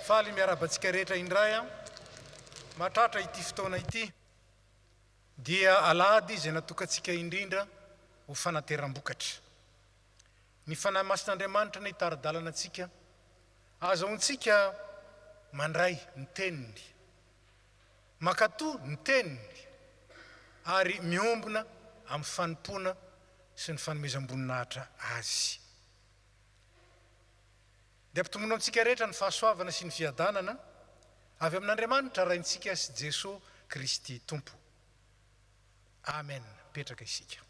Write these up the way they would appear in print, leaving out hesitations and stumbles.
Faly miarabantsika rehetra indray matratra ity fotoana ity dia alady izay natokantsika indrindra ho fanateram-bokatra. Ny fanahy masin'Andriamanitra ny taridalana antsika azahoantsika mandray ny teniny, makatoa ny teniny ary miombona amin'ny fanompoana sy ny fanomezam-boninahitra azy. Dia ampitomboana amintsika rehetra ny fahasoavana sy ny fiadanana avy amin'Andriamanitra raintsika sy Jesosy Kristy Tompo. Amen. Petraka isika.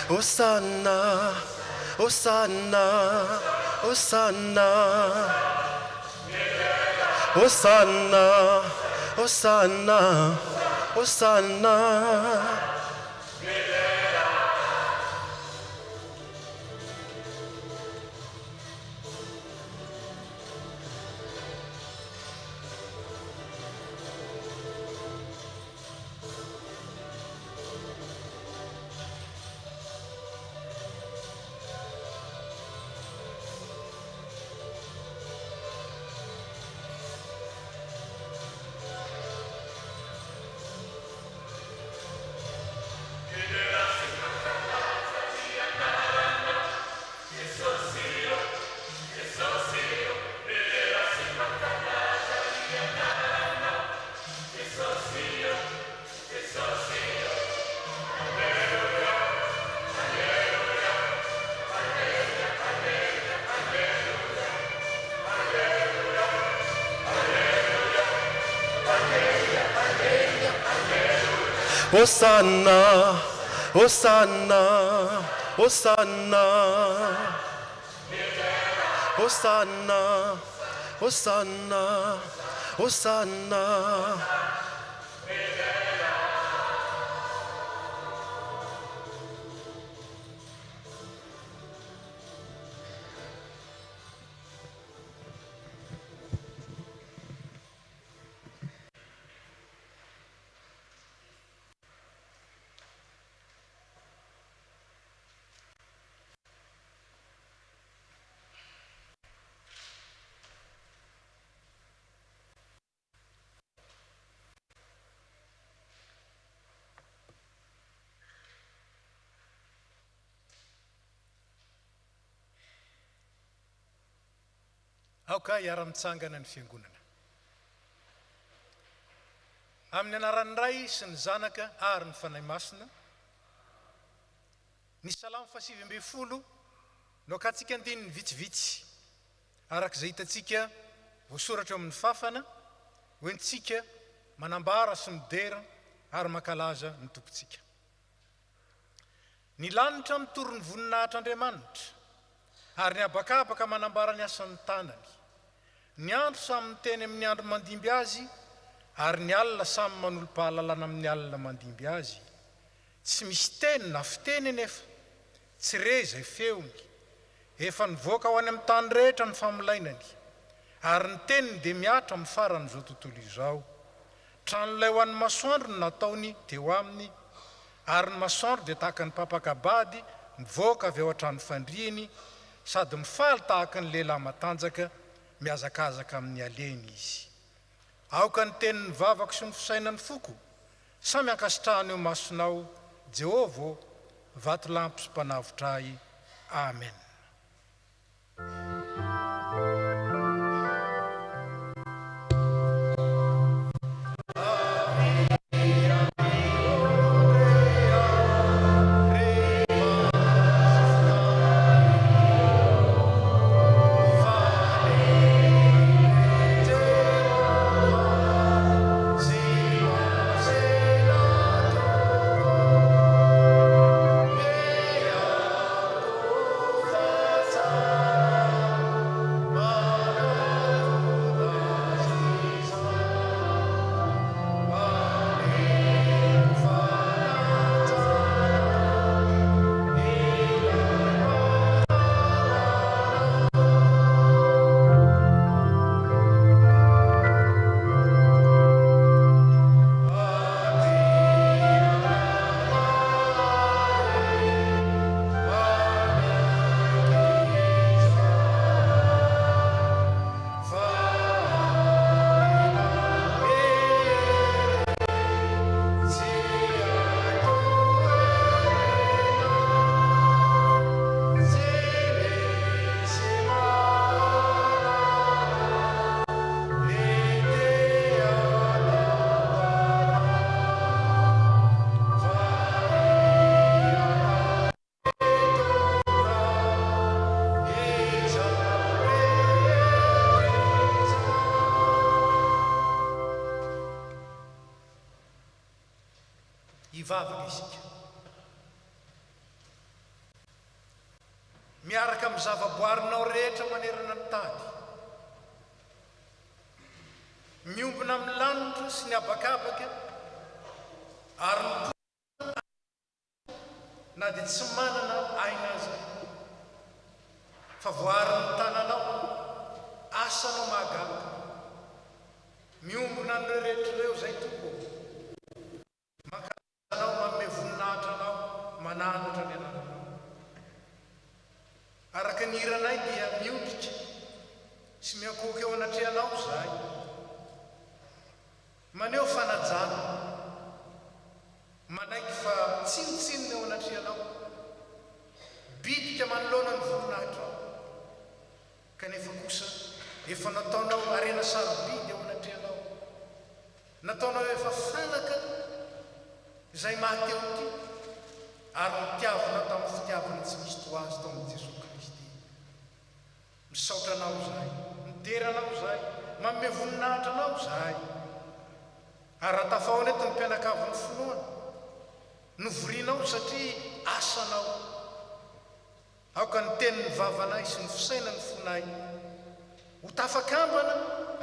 Hosanna, Hosanna, Hosanna, Hosanna, Hosanna, Hosanna. Hosanna, Hosanna, Hosanna, Hosanna, Hosanna, Hosanna. aoka hiara-mitsangana ny fiangonana amin'ny anaran'ny ray sy ny zanaka ary ny fanahy masina ny salamo 720 no akatsika andininy vitsivitsy arak'izay hitantsika voasoratra eo amin'ny fafana hoentsika manambara sy midera ary makalaza ny tompontsika ny lanitra mitoro ny voninahitr'Andriamanitra ary ny abakabaka manambara ny asan'ny tanany ny andro samy miteny amin'ny andro mandimby azy ary ny alina samy manolo-pahalalana amin'ny alina mandimby azy tsy misy teny na fiteny nefa tsy reza feony efa nivoaka ho any amin'ny tany rehetra ny famolainany ary ny teniny dia miatra amin'ny faran'izao tontolo izao tranolay ho an'ny masoandro no nataony teo aminy ary ny masoandro dia tahaka ny papakabady mivoaka avy ao an-trano fandriany sady mifaly tahaka ny lehilahy matanjaka miazakazaka amin'ny aleny izy aoka ny tenin'ny vavaka sy ny fisainany foko samy ankasitrahany eo masonao Jehova vato lampy sy mpanavotra ahy amen. Ivavaka isika miaraka amin'ny zavaboarinao rehetra manerana ny tany miombona amin'ny lanitra sy ny abakabaka ary na dia tsy manana aina azy fa voarin'ny tananao asanao mahagaga miombona an'ireo rehetra ireo zay tompo anao manome voninahitra anao mananatra ny ananao araka ny hiranay dia mioditra sy miankoka eo anatrehanao zahay maneho fanajana manaiky fa tsinotsinona eo anatrehanao bitika manoloana ny voninahitra ao kanefa kosa efa nataonao arena sarobidy eo anatrehanao nataonao efa fanaka izay mahateo ty ary nitiavana tamin'ny fitiavana tsy misy toazy tao amin'i Jesosy Kristy misaotra anao zahay mideranao zahay manome voninahitra anao zahay ary atafahoana eto ny mpianakavin'ny finoana novorinao satria asanao aoka ny tenin'ny vavanay sy ny fisaina ny fonay ho tafakambana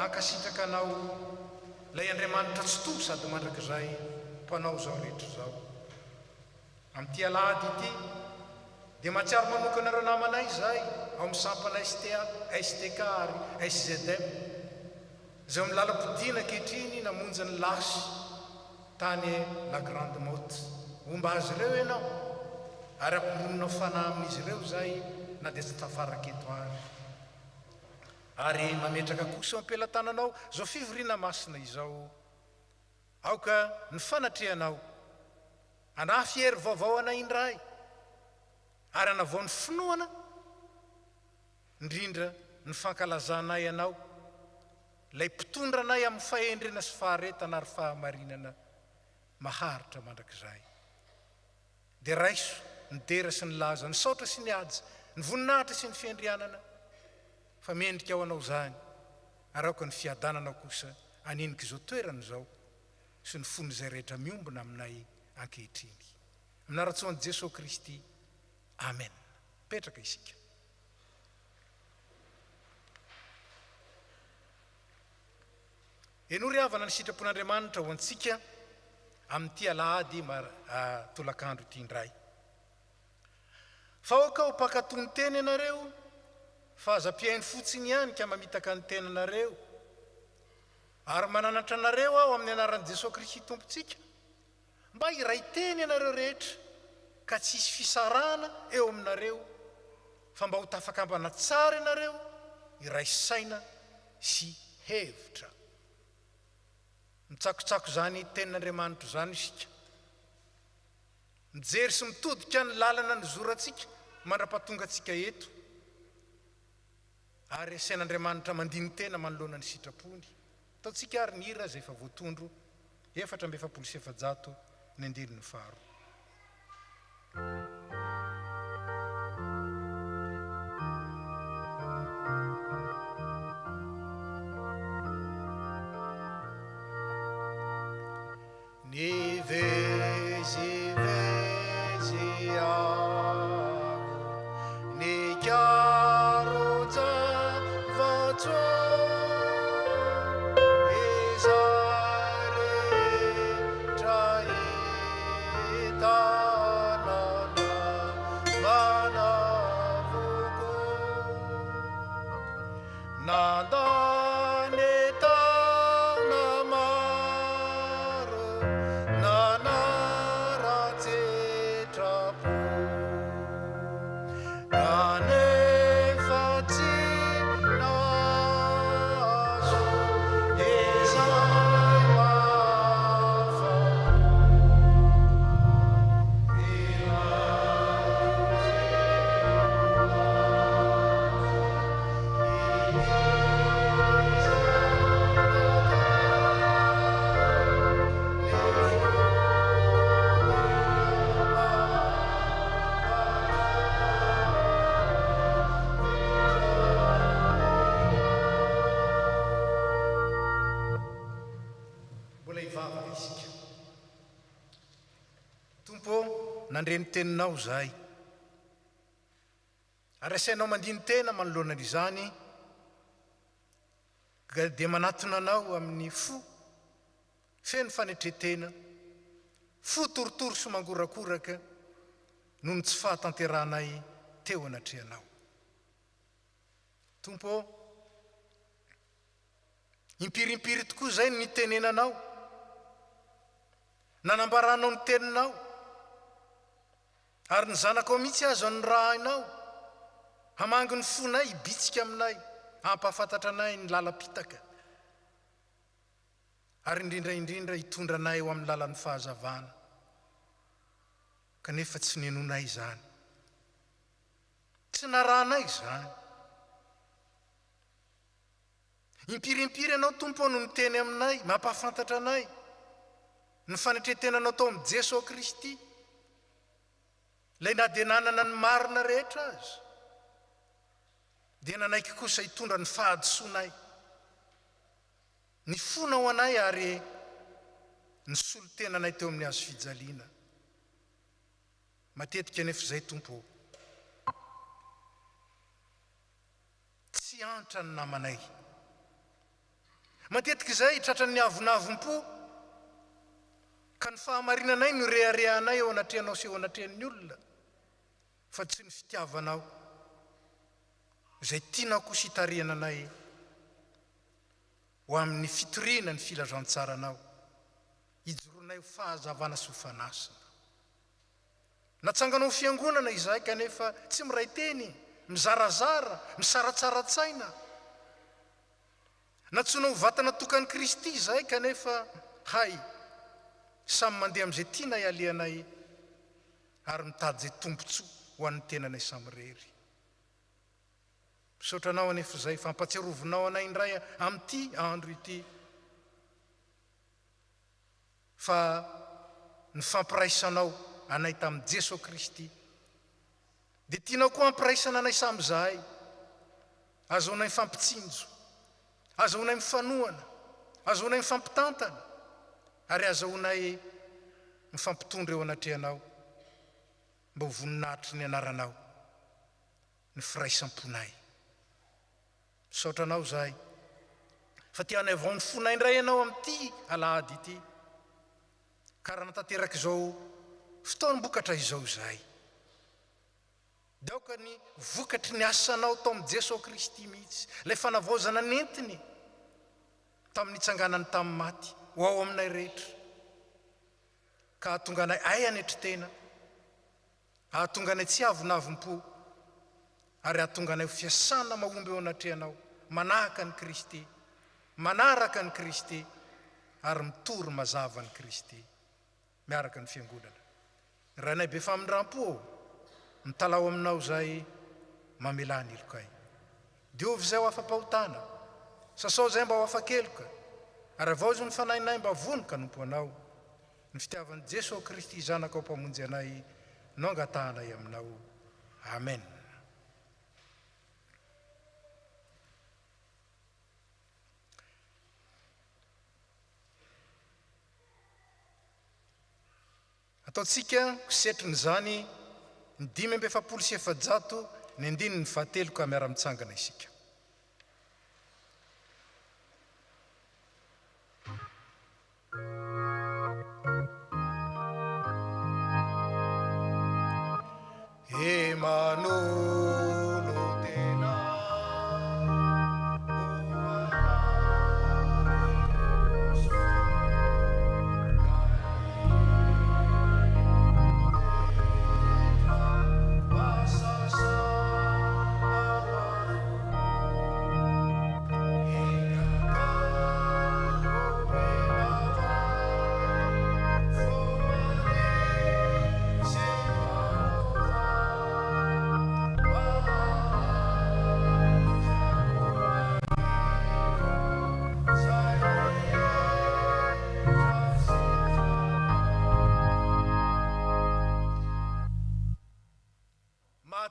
ankasitraka anao lay Andriamanitra tsy toy sady mandrakizay mpanao zao rehetra zao amin'ity alahady ity dia mahatsiaro manokana ireo namanay zay ao amin'ny sampana STK ary SZM zay amin'ny lalam-podina ankehitriny namonjy ny lasy tany la grande motte omba azy ireo ianao ary ampimononao fanahy amin'izy ireo zay na dia tsy tafaraketo ary mametraka kosa ampelantananao zao fivoriana masina izao aoka ny fanatrehanao anafy hery vaovao anay indray ary anavao ny finoana indrindra ny fankalazanay anao lay mpitondranay amin'ny fahendrena sy faharetana ary fahamarinana maharitra mandrakizay dia raiso ny dera sy ny laza ny saotra sy ny aja ny voninahitra sy ny fiandrianana fa mendrika ao anao zany ary aoka ny fiadananao kosa aninika izao toerana izao sy ny fony izay rehetra miombona aminay ankehitriny minaratsoan'i Jesosy Kristy amen. Petraka isika. Enory havana ny sitrapon'Andriamanitra ho antsika amin'ity alahady tolakandro ity indray. Fa aoka ho mpakatoa ny teny ianareo fa aza-piainy fotsiny ihany ka mamitaka ny tenanareo ary mananatra anareo aho amin'ny anaran'i Jesosy Kristy tompontsika mba iray teny ianareo rehetra ka tsisy fisarana eo aminareo fa mba ho tafakambana tsara ianareo iray saina sy hevitra. Mitsakotsako zany tenin'Andriamanitra zany isika mijery sy mitodika ny lalana ny zorantsika mandra-pahatonga antsika eto ary asain'Andriamanitra mandiny tena manoloana ny sitrapony ataontsika ary ny hira zay efa voatondro 4:700 ny andinin'ny faharo. Nandreny teninao zay ary asainao mandiny tena manoloana izany dia manatona anao amin'ny fo feno fanetretena fo torotoro sy mangorakoraka noho ny tsy fahatanteranay teo anatrehanao. Tompo impirimpiry tokoa zay ny tenenanao nanambaranao ny teninao ary ny zanako mihitsy azo ny rahainao hamangy ny fonay ibitsika aminay hampahafantatra anay ny lala-pitaka ary indrindra hitondra anay eo amin'ny lalan'ny fahazavana kanefa tsy nenonay zany tsy narahanay zany impirimpiry anao tompo no miteny aminay mampahafantatra anay ny fanetretenanao tao amin'ny Jesosy Kristy lay na dia nanana ny marina rehetra azy dia nanaiky kosa hitondra ny fahadisoanay ny fona ho anay ary ny solo tenanay teo amin'ny azo fijaliana matetika nefa zay tompo tsy antra ny namanay matetika izay tratra ny avonavom-po ka ny fahamarinanay no reharehanay eo anatrehanao sy eo anatrehan'ny olona fa tsy ny fitiavanao izay tiana kosa hitariananay ho amin'ny fitoriana ny filazantsaranao hijoronay ho fahazavana sy ho fanasina natsanganao fiangonana izay kanefa tsy miray teny mizarazara misaratsara-tsaina natsoinao vatana tokany Kristy izay kanefa hay samy mandeha amin'izay tiana ialeanay ary mitady izay tombontsoa ho an'ny tenanay samy rery misaotranao anefa izay fampatsiarovinao anay indray amin'ity andro ity fa ny fampiraisanao anay tamin'i Jesosy Kristy dia tianao koa hampiraisana anay samy zahay azahoanay mifampitsinjo azahoanay mifanohana azahoanay mifampitantana ary azahoanay mifampitondra eo anatrehanao mba ho voninahitry ny anaranao ny firaisam-ponay misaotranao zahay fa tianay vao ny fonay indray ianao amin'ity alahady ity ka raha natateraka izao fotoanym-bokatra izao zahay daoka ny vokatry ny asanao tao amin'i Jesosy Kristy mihitsy ilay fanavaozana nentiny tamin'ny itsanganany tamin'ny maty ho ao aminay rehetra ka hahatonga anay ay anetry tena hahatonga anay tsy avonavom-po ary hahatonga anay ho fiasana mahomby eo anatrehanao manahaka ny Kristy manaraka ny Kristy ary mitory mazava ny Kristy miaraka ny fiangonana ranay be famindram-po mitalao aminao zay mamelany ilokay diovy zay ho afa-pahotana sasao zay mba ho afa-keloka ary avao izy ny fanahinay mba vonoka nompo anao ny fitiavan'i Jesosy Kristy zanaka ao mpamonjy anay no angatahanay aminao amen. Ataontsika kosetry ny zany ny 5:700 ny 9:7 ka miara-mitsangana isika. Emmanuel tena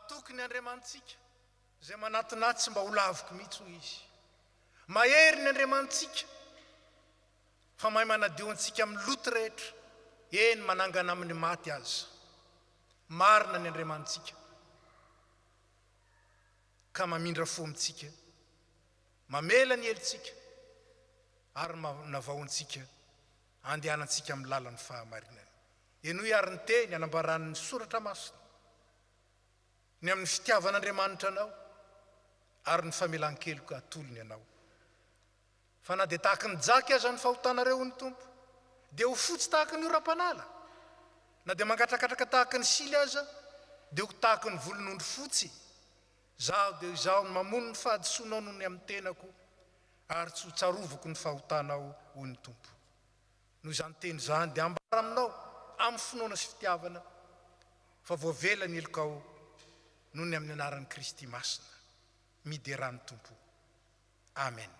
tokony Andriamantsika zay manatinatsy mba ho lavoko mihitsy izy mahery ny Andriamantsika fa mahay manadio antsika amin'ny loto rehetra eny manangana amin'ny maty aza marina ny Andriamantsika ka mamindra fo amintsika mamela ny helitsika ary navaontsika andehanantsika amin'ny lalan'ny fahamarinana eno iariny teny anambaran'ny soratra masina ny amin'ny fitiavan'Andriamanitra anao ary ny famelan-keloka atolony anao fa na dia tahaka ny jaky aza ny fahotanareo ny tompo dia ho fotsy tahaka ny oram-panala na dia mangatrakatraka tahaka ny sily aza dia ho tahaka ny volon'ondry fotsy zaho dia izaho mamono ny fahadisoanao noho ny amin'ny tenako ary tsy ho tsarovako ny fahotanao hoy ny tompo noho izany teny zany dia ambara aminao amin'ny finoana sy fitiavana fa voavela ny elokao noho ny amin'ny anaran'i Kristy masina miderany tompo amen.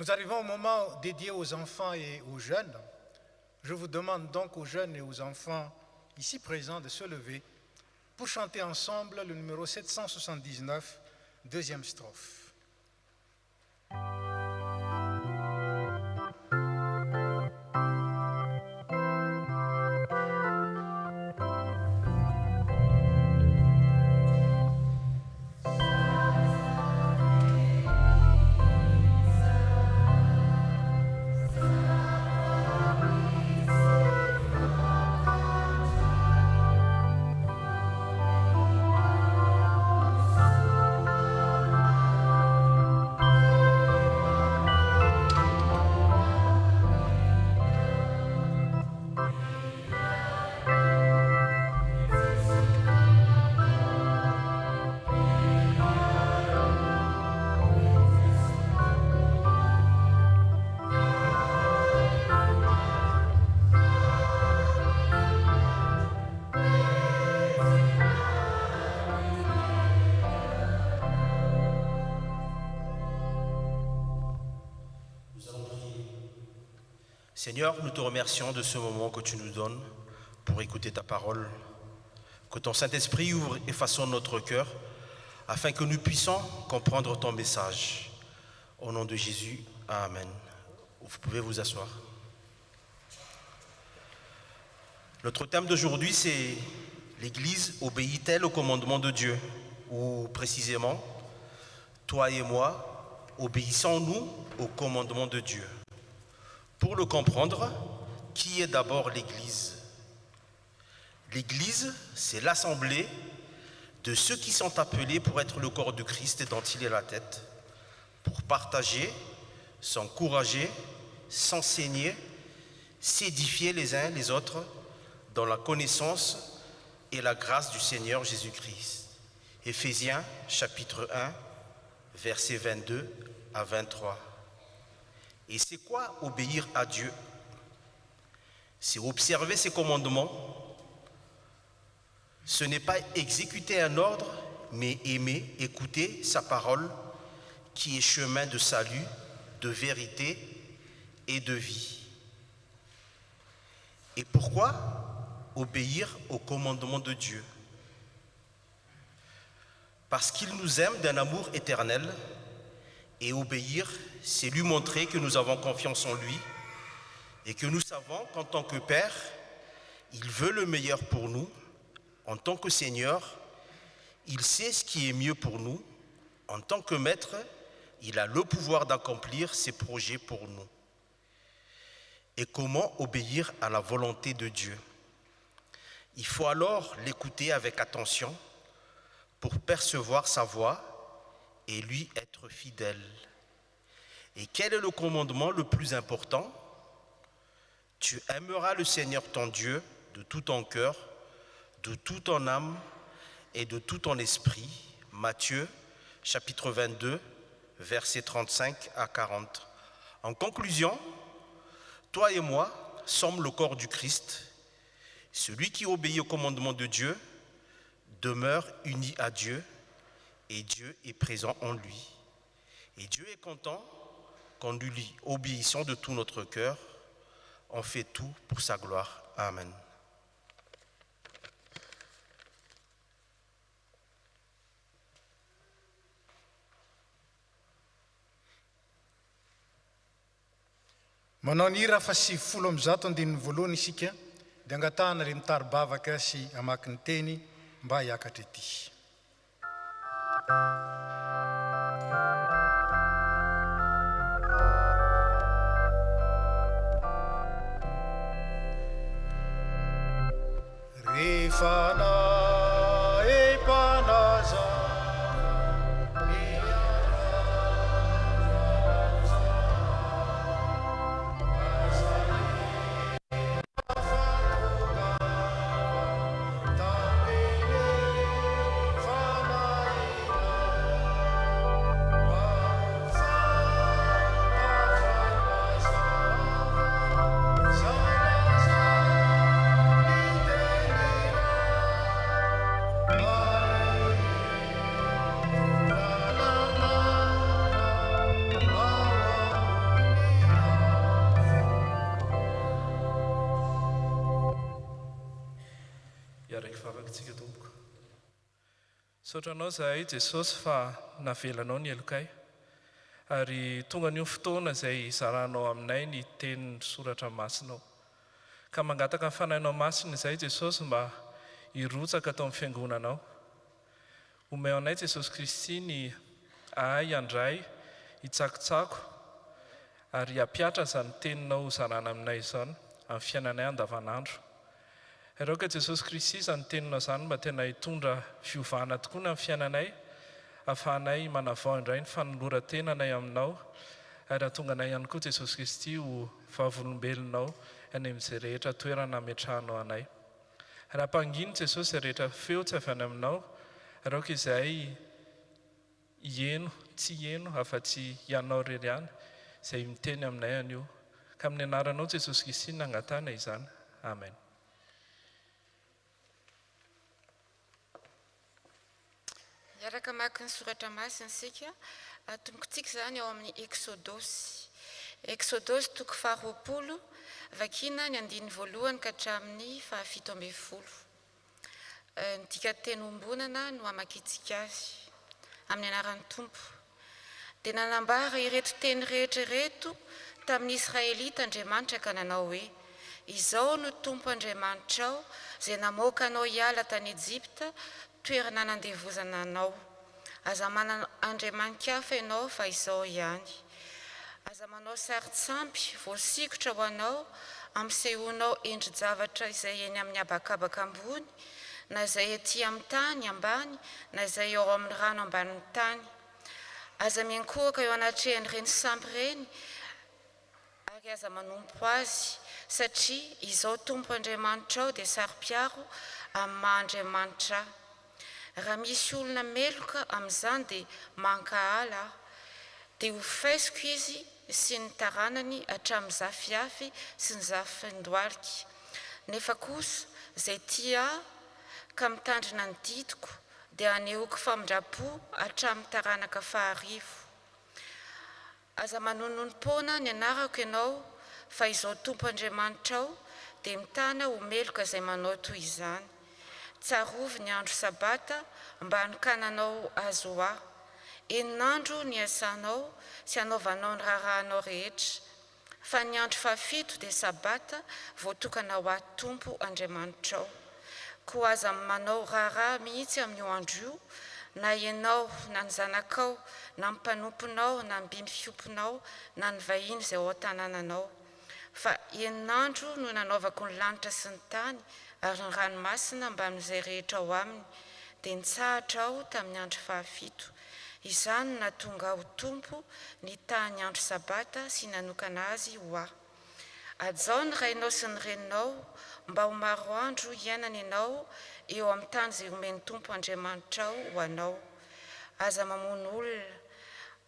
Nous arrivons au moment dédié aux enfants et aux jeunes. Je vous demande donc aux jeunes et aux enfants ici présents de se lever pour chanter ensemble le numéro 779, deuxième strophe. Seigneur, nous te remercions de ce moment que tu nous donnes pour écouter ta parole. Que ton Saint-Esprit ouvre et façonne notre cœur afin que nous puissions comprendre ton message. Au nom de Jésus, Amen. Vous pouvez vous asseoir. Notre thème d'aujourd'hui, c'est l'Église obéit-elle au commandement de Dieu? Ou précisément, toi et moi, obéissons-nous au commandement de Dieu? Pour le comprendre, qui est d'abord l'Église? L'Église, c'est l'assemblée de ceux qui sont appelés pour être le corps de Christ et dont il est la tête, pour partager, s'encourager, s'enseigner, s'édifier les uns les autres dans la connaissance et la grâce du Seigneur Jésus-Christ. Éphésiens chapitre 1, versets 22 à 23. Et c'est quoi obéir à Dieu? C'est observer ses commandements. Ce n'est pas exécuter un ordre, mais aimer, écouter sa parole, qui est chemin de salut, de vérité et de vie. Et pourquoi obéir au commandement de Dieu? Parce qu'il nous aime d'un amour éternel, et obéir, c'est lui montrer que nous avons confiance en lui et que nous savons qu'en tant que Père, il veut le meilleur pour nous. En tant que Seigneur, il sait ce qui est mieux pour nous. En tant que Maître, il a le pouvoir d'accomplir ses projets pour nous. Et comment obéir à la volonté de Dieu? Il faut alors l'écouter avec attention pour percevoir sa voix et lui être fidèle. Et quel est le commandement le plus important? Tu aimeras le Seigneur ton Dieu de tout ton cœur, de toute ton âme et de tout ton esprit. Matthieu, chapitre 22, versets 35 à 40. En conclusion, toi et moi sommes le corps du Christ. Celui qui obéit au commandement de Dieu demeure uni à Dieu et Dieu est présent en lui. Et Dieu est content quand nous lui obéissons de tout notre cœur. On fait tout pour sa gloire. Amen. Manao ny hira fa 712 isika dia angatahana ry mitaribavaka sy hamaky ny teny mba hiakatra ety. Rehefa naepanaza araiky vavakantsika tompoko. Saotranao zahay Jesosy fa navelanao ny elokay ary tonga ny fotoana izay zaranao aminay ny tenin'ny soratra masinao. Ka mangataka ny fanahinao masina izay Jesosy mba hirotsaka tao amin'ny fiangonanao. Omeo anay Jesosy Kristy ny ahay andray hitsakitsako ary hampiatra izany teninao zarana aminay izany amin'ny fiainanay andavanandro. Raoka Jesosy Kristy izany teninao izany mba tena hitondra fiovana tokoa amin'ny fiainanay, ahafahanay manavao indray ny fanoloran-tenanay aminao, ary hahatonga anay ihany koa Jesosy Kristy ho vavolombelonao any amin'izay rehetra toerana ametrahanao anay. Raha mpanginy Jesosy rehetra feo tsy avy any aminao, raoka izay hieno, tsy hieno, afa-tsy ianao rery ihany, izay miteny aminay anio. Ka amin'ny anaranao Jesosy Kristy nangatana izany. Amen. Miaraka maka ny soratra masina isika, tombokontsika izany ao amin'ny Exodosy. Exodosy toko 20, vakina ny 15 ka hatramin'ny 17. Ny dikateny ombonana no hamakitsika azy amin'ny anaran'ny Tompo. Dia nanambara ireto teny rehetra ireto tamin'ny Israelita Andriamanitra ka nanao hoe: izao no Tompo Andriamanitrao izay namoaka anao hiala tany Ejipta, toerana nandevozana anao. Aza manana andriaman-kafa ianao fa izao ihany. Aza manao saritsampy voasikotra ho anao, ampisehoanao endri-javatra izay eny amin'ny habakabaka ambony, na izay ety amin'ny tany ambany, na izay eo amin'ny rano ambanin'ny tany. Aza miankohaka eo anatrehan'ireny sampy ireny, ary aza manompo azy, satria izao Tompo Andriamanitrao dia saro-piaro amin'ny maha-Andriamanitra. Raha misy olona meloka amin'izany dia mankahala, dia ho faisiko izy sy ny taranany hatramin'ny zafiafy sy ny zafin-dohalika. Nefa kosa izay tia ka mitandrina ny didiko dia anehoako famindrapo hatramin'ny taranaka 5. Aza manononim-pona ny anarako ianao, fa izao Tompo Andriamanitrao dia mitana ho meloka izay manao toy izany. Tsarovy ny andro sabata mba hanokananao azy ho ahy. Enin'andro ny asanao sy hanaovanao ny raharanao rehetra. Fa ny andro 7 dia sabata voatokana ho ahy Tompo Andriamanitrao. Koa aza manao raharaha mihitsy amin'io andro io, na ianao na ny zanakao, na ny mpanomponao, na ny biby fiomponao, na ny vahiny izay ao an-tanànanao. Fa enin'andro no nanaovako ny lanitra sy ny tany ary ny ranomasina mba amin'izay rehetra ao aminy, dia nitsahatra aho tamin'ny andro 7. Izany nahatonga aho Tompo nitaha ny andro sabata sy nanokana azy ho ahy. Ajao ny rainao sy ny reninao mba ho maro andro iainana ianao eo amin'ny tany izay omeny Tompo Andriamanitrao ho anao. Aza mamono olona,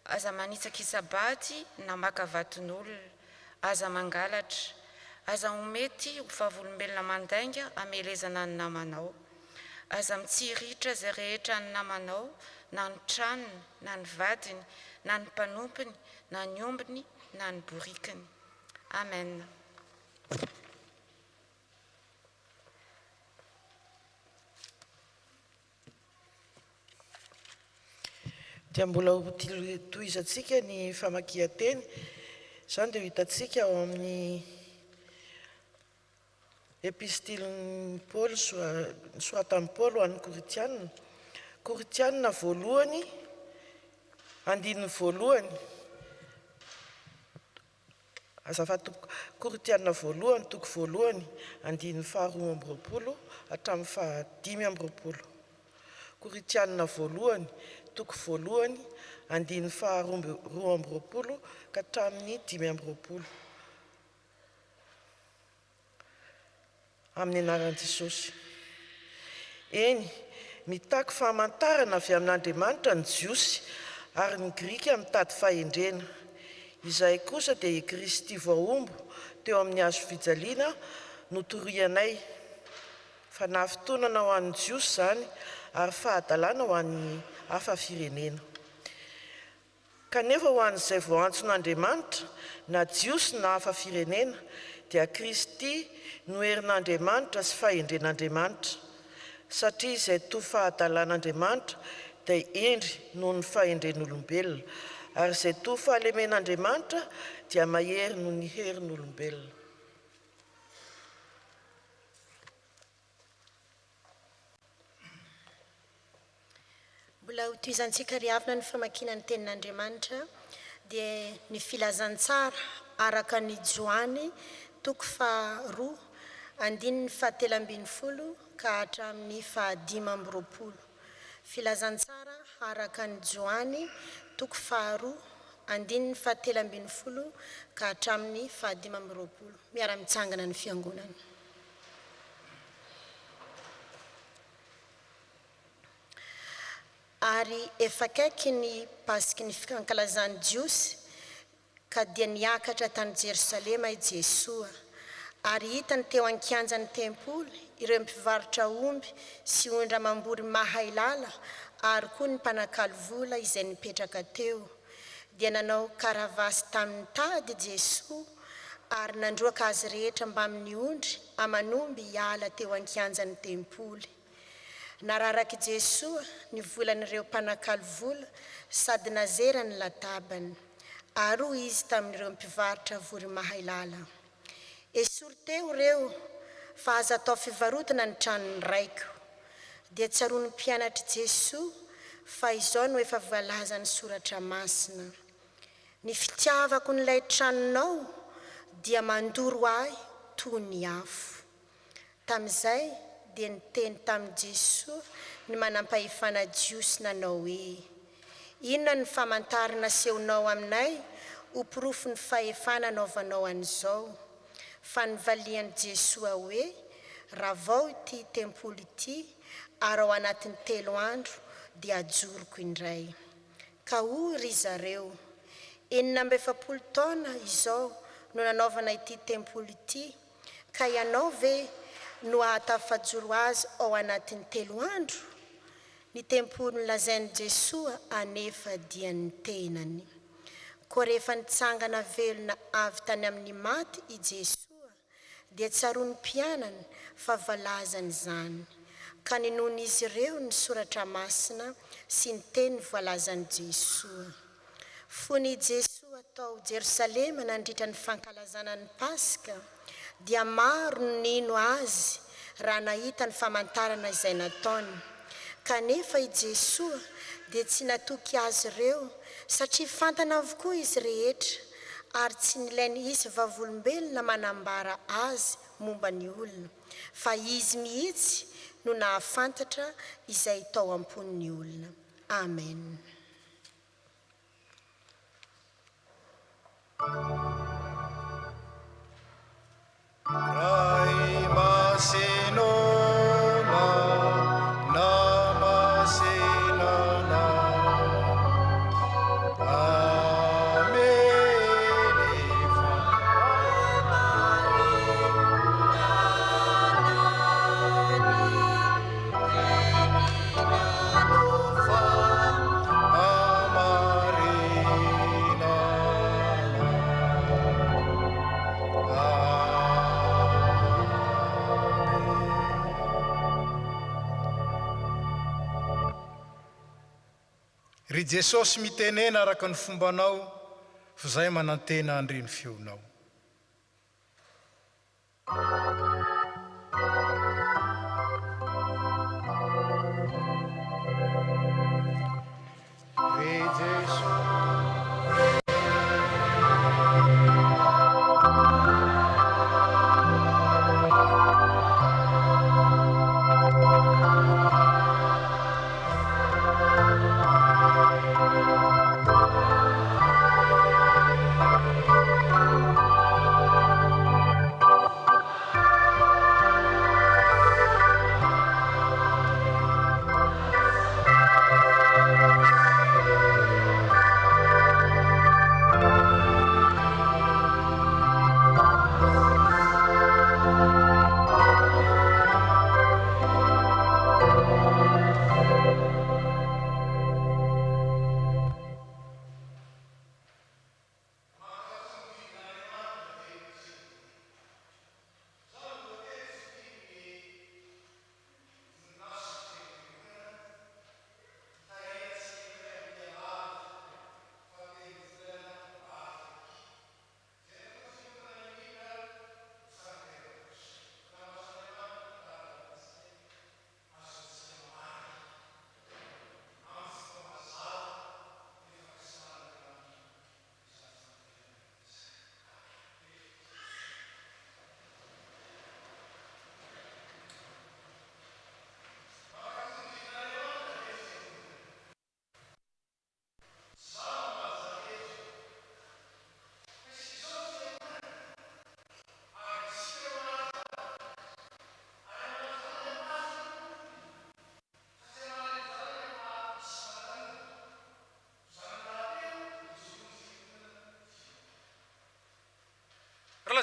aza manitsaka isabady na maka vaton'olona, aza mangalatra, aza homety ho favolombelona mandainga amelezana ny namanao. Aza mitsiritra izay rehetra ny namanao, na ny tranony, na ny vadiny, na ny mpanompiny, na ny ombiny, na ny borikiny. Amen. Dia mbola ho tohizantsika ny famakian-teny, izany dia hitantsika ao amin'ny epistiliny Paul, soatan'i Paul ho an'ny Koritianina. Koritianina voalohany, 2:1. Azafady Koritianina voalohany, toko voalohany, 2:20 hatramin'ny 5:20. Koritianina voalohany, toko voalohany, 2:20 ka hatramin'ny 5:20. Amin'ny anaran'i Jesosy. Eny, mitaky fahamantarana avy amin'Andriamanitra ny Jiosy ary ny Grika mitady fahendrena. Izay kosa dia i Kristy voaombo teo amin'ny hazo fijaliana notorianay. Fa nahafotoanana ho an'ny Jiosy izany ary fahadalàna ho an'ny hafa firenena. Kanefa ho an'izay voantson'Andriamanitra na Jiosy na hafa firenena dia Kristy no herin'Andriamanitra sy fahendren'Andriamanitra. satria izay toa fahadalan'Andriamanitra dia endry noho ny fahendren'olombelona, ary izay toa fahalemen'Andriamanitra dia mahery noho ny herin'olombelona. Mbola ho toizantsika riavina ny famakiana ny tenin'Andriamanitra dia ny filazantsara araka ny Joany 2:2 ka hatramin'ny 5:20. Filazantsara araka ny Joany 2:2 ka hatramin'ny 5:20. Miara-mitsangana ny fiangonana. Ary efa akaiky ny pasiky ny fankalazany jiosy ka dia niakatra tany Jerosalema i Jesua, ary hitany teo an-kianjan'ny tempoly ireo mpivarotra omby sy ondra mambory mahailala ary koa ny mpanakalo vola izay nipetraka teo. Dia nanao karavasy tamin'ny tady Jesua ary nandroaka azy rehetra mba amin'ny ondry amanomby hiala teo an-kianjan'ny tempoly. Nararaky Jesua ny volan'ireo mpanakalo vola sady nazera ny latabany, ary hoy izy tamin'ireo mpivarotra vory mahailala, esory teo reo fa aza atao fivarotana ny tranony raiko. Dia tsaroany mpianatry Jesua fa izao no efa voalazany soratra masina, ny fitiavako n'ilay tranonao dia mandoro ahy toy ny afo. Tamin'izay dia niteny tamin'i Jesua ny manampahefana jiosy nanao hoe, inona ny famantarana asehonao aminay upirofo ny fahefana anaovanao an'izao. Fa nivalian'i Jesua hoe, raha vao ity tempoly ity ary ao anatin'ny 3 andro dia ajoroko indray. Ka hoy ry zareo, 47 taona izao no nanaovana ity tempoly ity, ka ianao ve no ahatafajoro azy ao anatin'ny 3 andro? Ny tempoly nolazain'i Jesua anefa dia ny tenany. Koa rehefa nitsangana velona avy tany amin'ny maty i Jesua, dia tsaroany mpianany fa voalazany izany, ka ninon'izy ireo ny soratra masina sy ny teny voalazan'i Jesua. Fony Jesua tao Jerosalema nandritra ny fankalazana ny Paska, dia maro no nino azy raha nahita ny famantarana izay nataony. Kanefa i Jesua dia tsy natoky azy ireo, satria fantana avokoa izy rehetra, ary tsy nilainy izy vavolombelona manambara azy momba ny olona, fa izy mihitsy no nahafantatra izay tao amponin'ny olona. Amen. Rai masinoma namasinana ry Jesosy mitenena araka ny fombanao, fa zay manantena andreny feonao. Ry Jesosy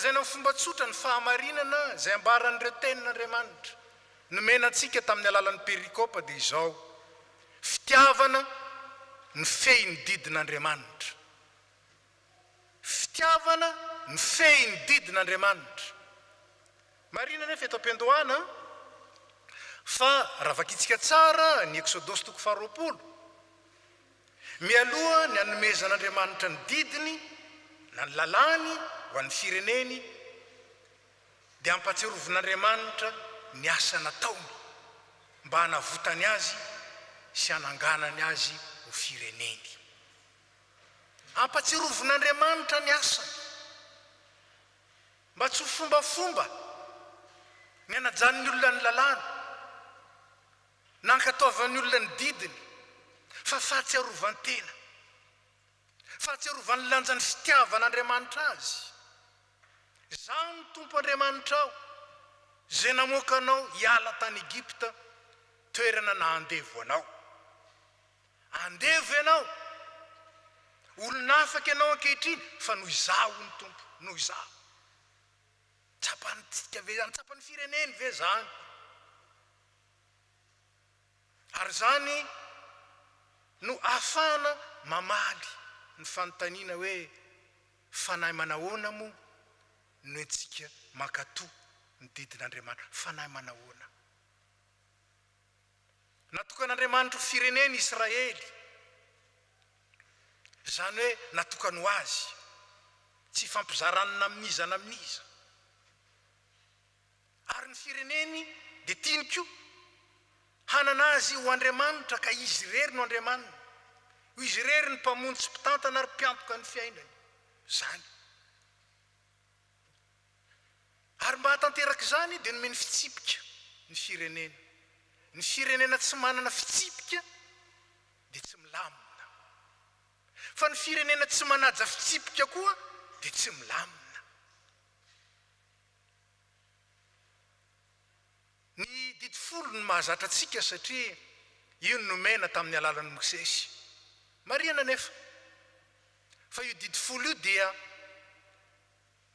lazaina ny fomba tsotra ny fahamarinana zay ambaran'ireo tenin'Andriamanitra nomena antsika tamin'ny alalan'ny perikopa dia izao: fitiavana ny fehy ny didin'Andriamanitra. Fitiavana ny fehy ny didin'Andriamanitra. Marina nefa eto am-piandohana fa raha vakitsika tsara ny Exodosy 20, mialoha ny anomezan'Andriamanitra ny didiny na ny lalàny ho an'ny fireneny dia ampatsirovin'Andriamanitra ny asa nataony mba hanavotany azy sy hananganany azy ho fireneny. Ampatsirovin'Andriamanitra ny asany mba tsy ho fombafomba ny hanajan'ny olona ny lalàna na ankataovan'ny olona ny didiny, fa fahatsiarovan-tena, fahatsiarovan'ny lanjan'ny fitiavan'Andriamanitra azy. Izany ny Tompo Andriamanitra ao zay namoaka anao hiala tany Egipta, toerana na andevo anao. Andevo ianao, olona afaka ianao ankehitriny, fa noho izaho ny Tompo, noho izaho. Tsapantsika ve zany, tsapan'ny fireneny ve zany? Ary zany no ahafahana mamaly ny fanontaniana hoe fanahy manahoana moa no antsika mankatoa ny didin'Andriamanitra. Fanahy manahoana? Natokan'Andriamanitra ho fireneny Israely, zany hoe natokany ho azy, tsy fampizaranana amin'iza na amin'iza. Ary ny fireneny dia tiany koa hanana azy ho Andriamanitra, ka izy irery no Andriamanina, izy irery ny mpamono sy mpitantana ary mpiantoka ny fiainany. Zany ary mba hatanteraka izany dia nomeny fitsipika ny firenena. Ny firenena tsy manana fitsipika dia tsy milamina, fa ny firenena tsy manaja fitsipika koa dia tsy milamina. Ny didi folo ny mahazatra antsika satria io no nomena tamin'ny alalan'i Mosesy. Marina nefa fa io didi folo io dia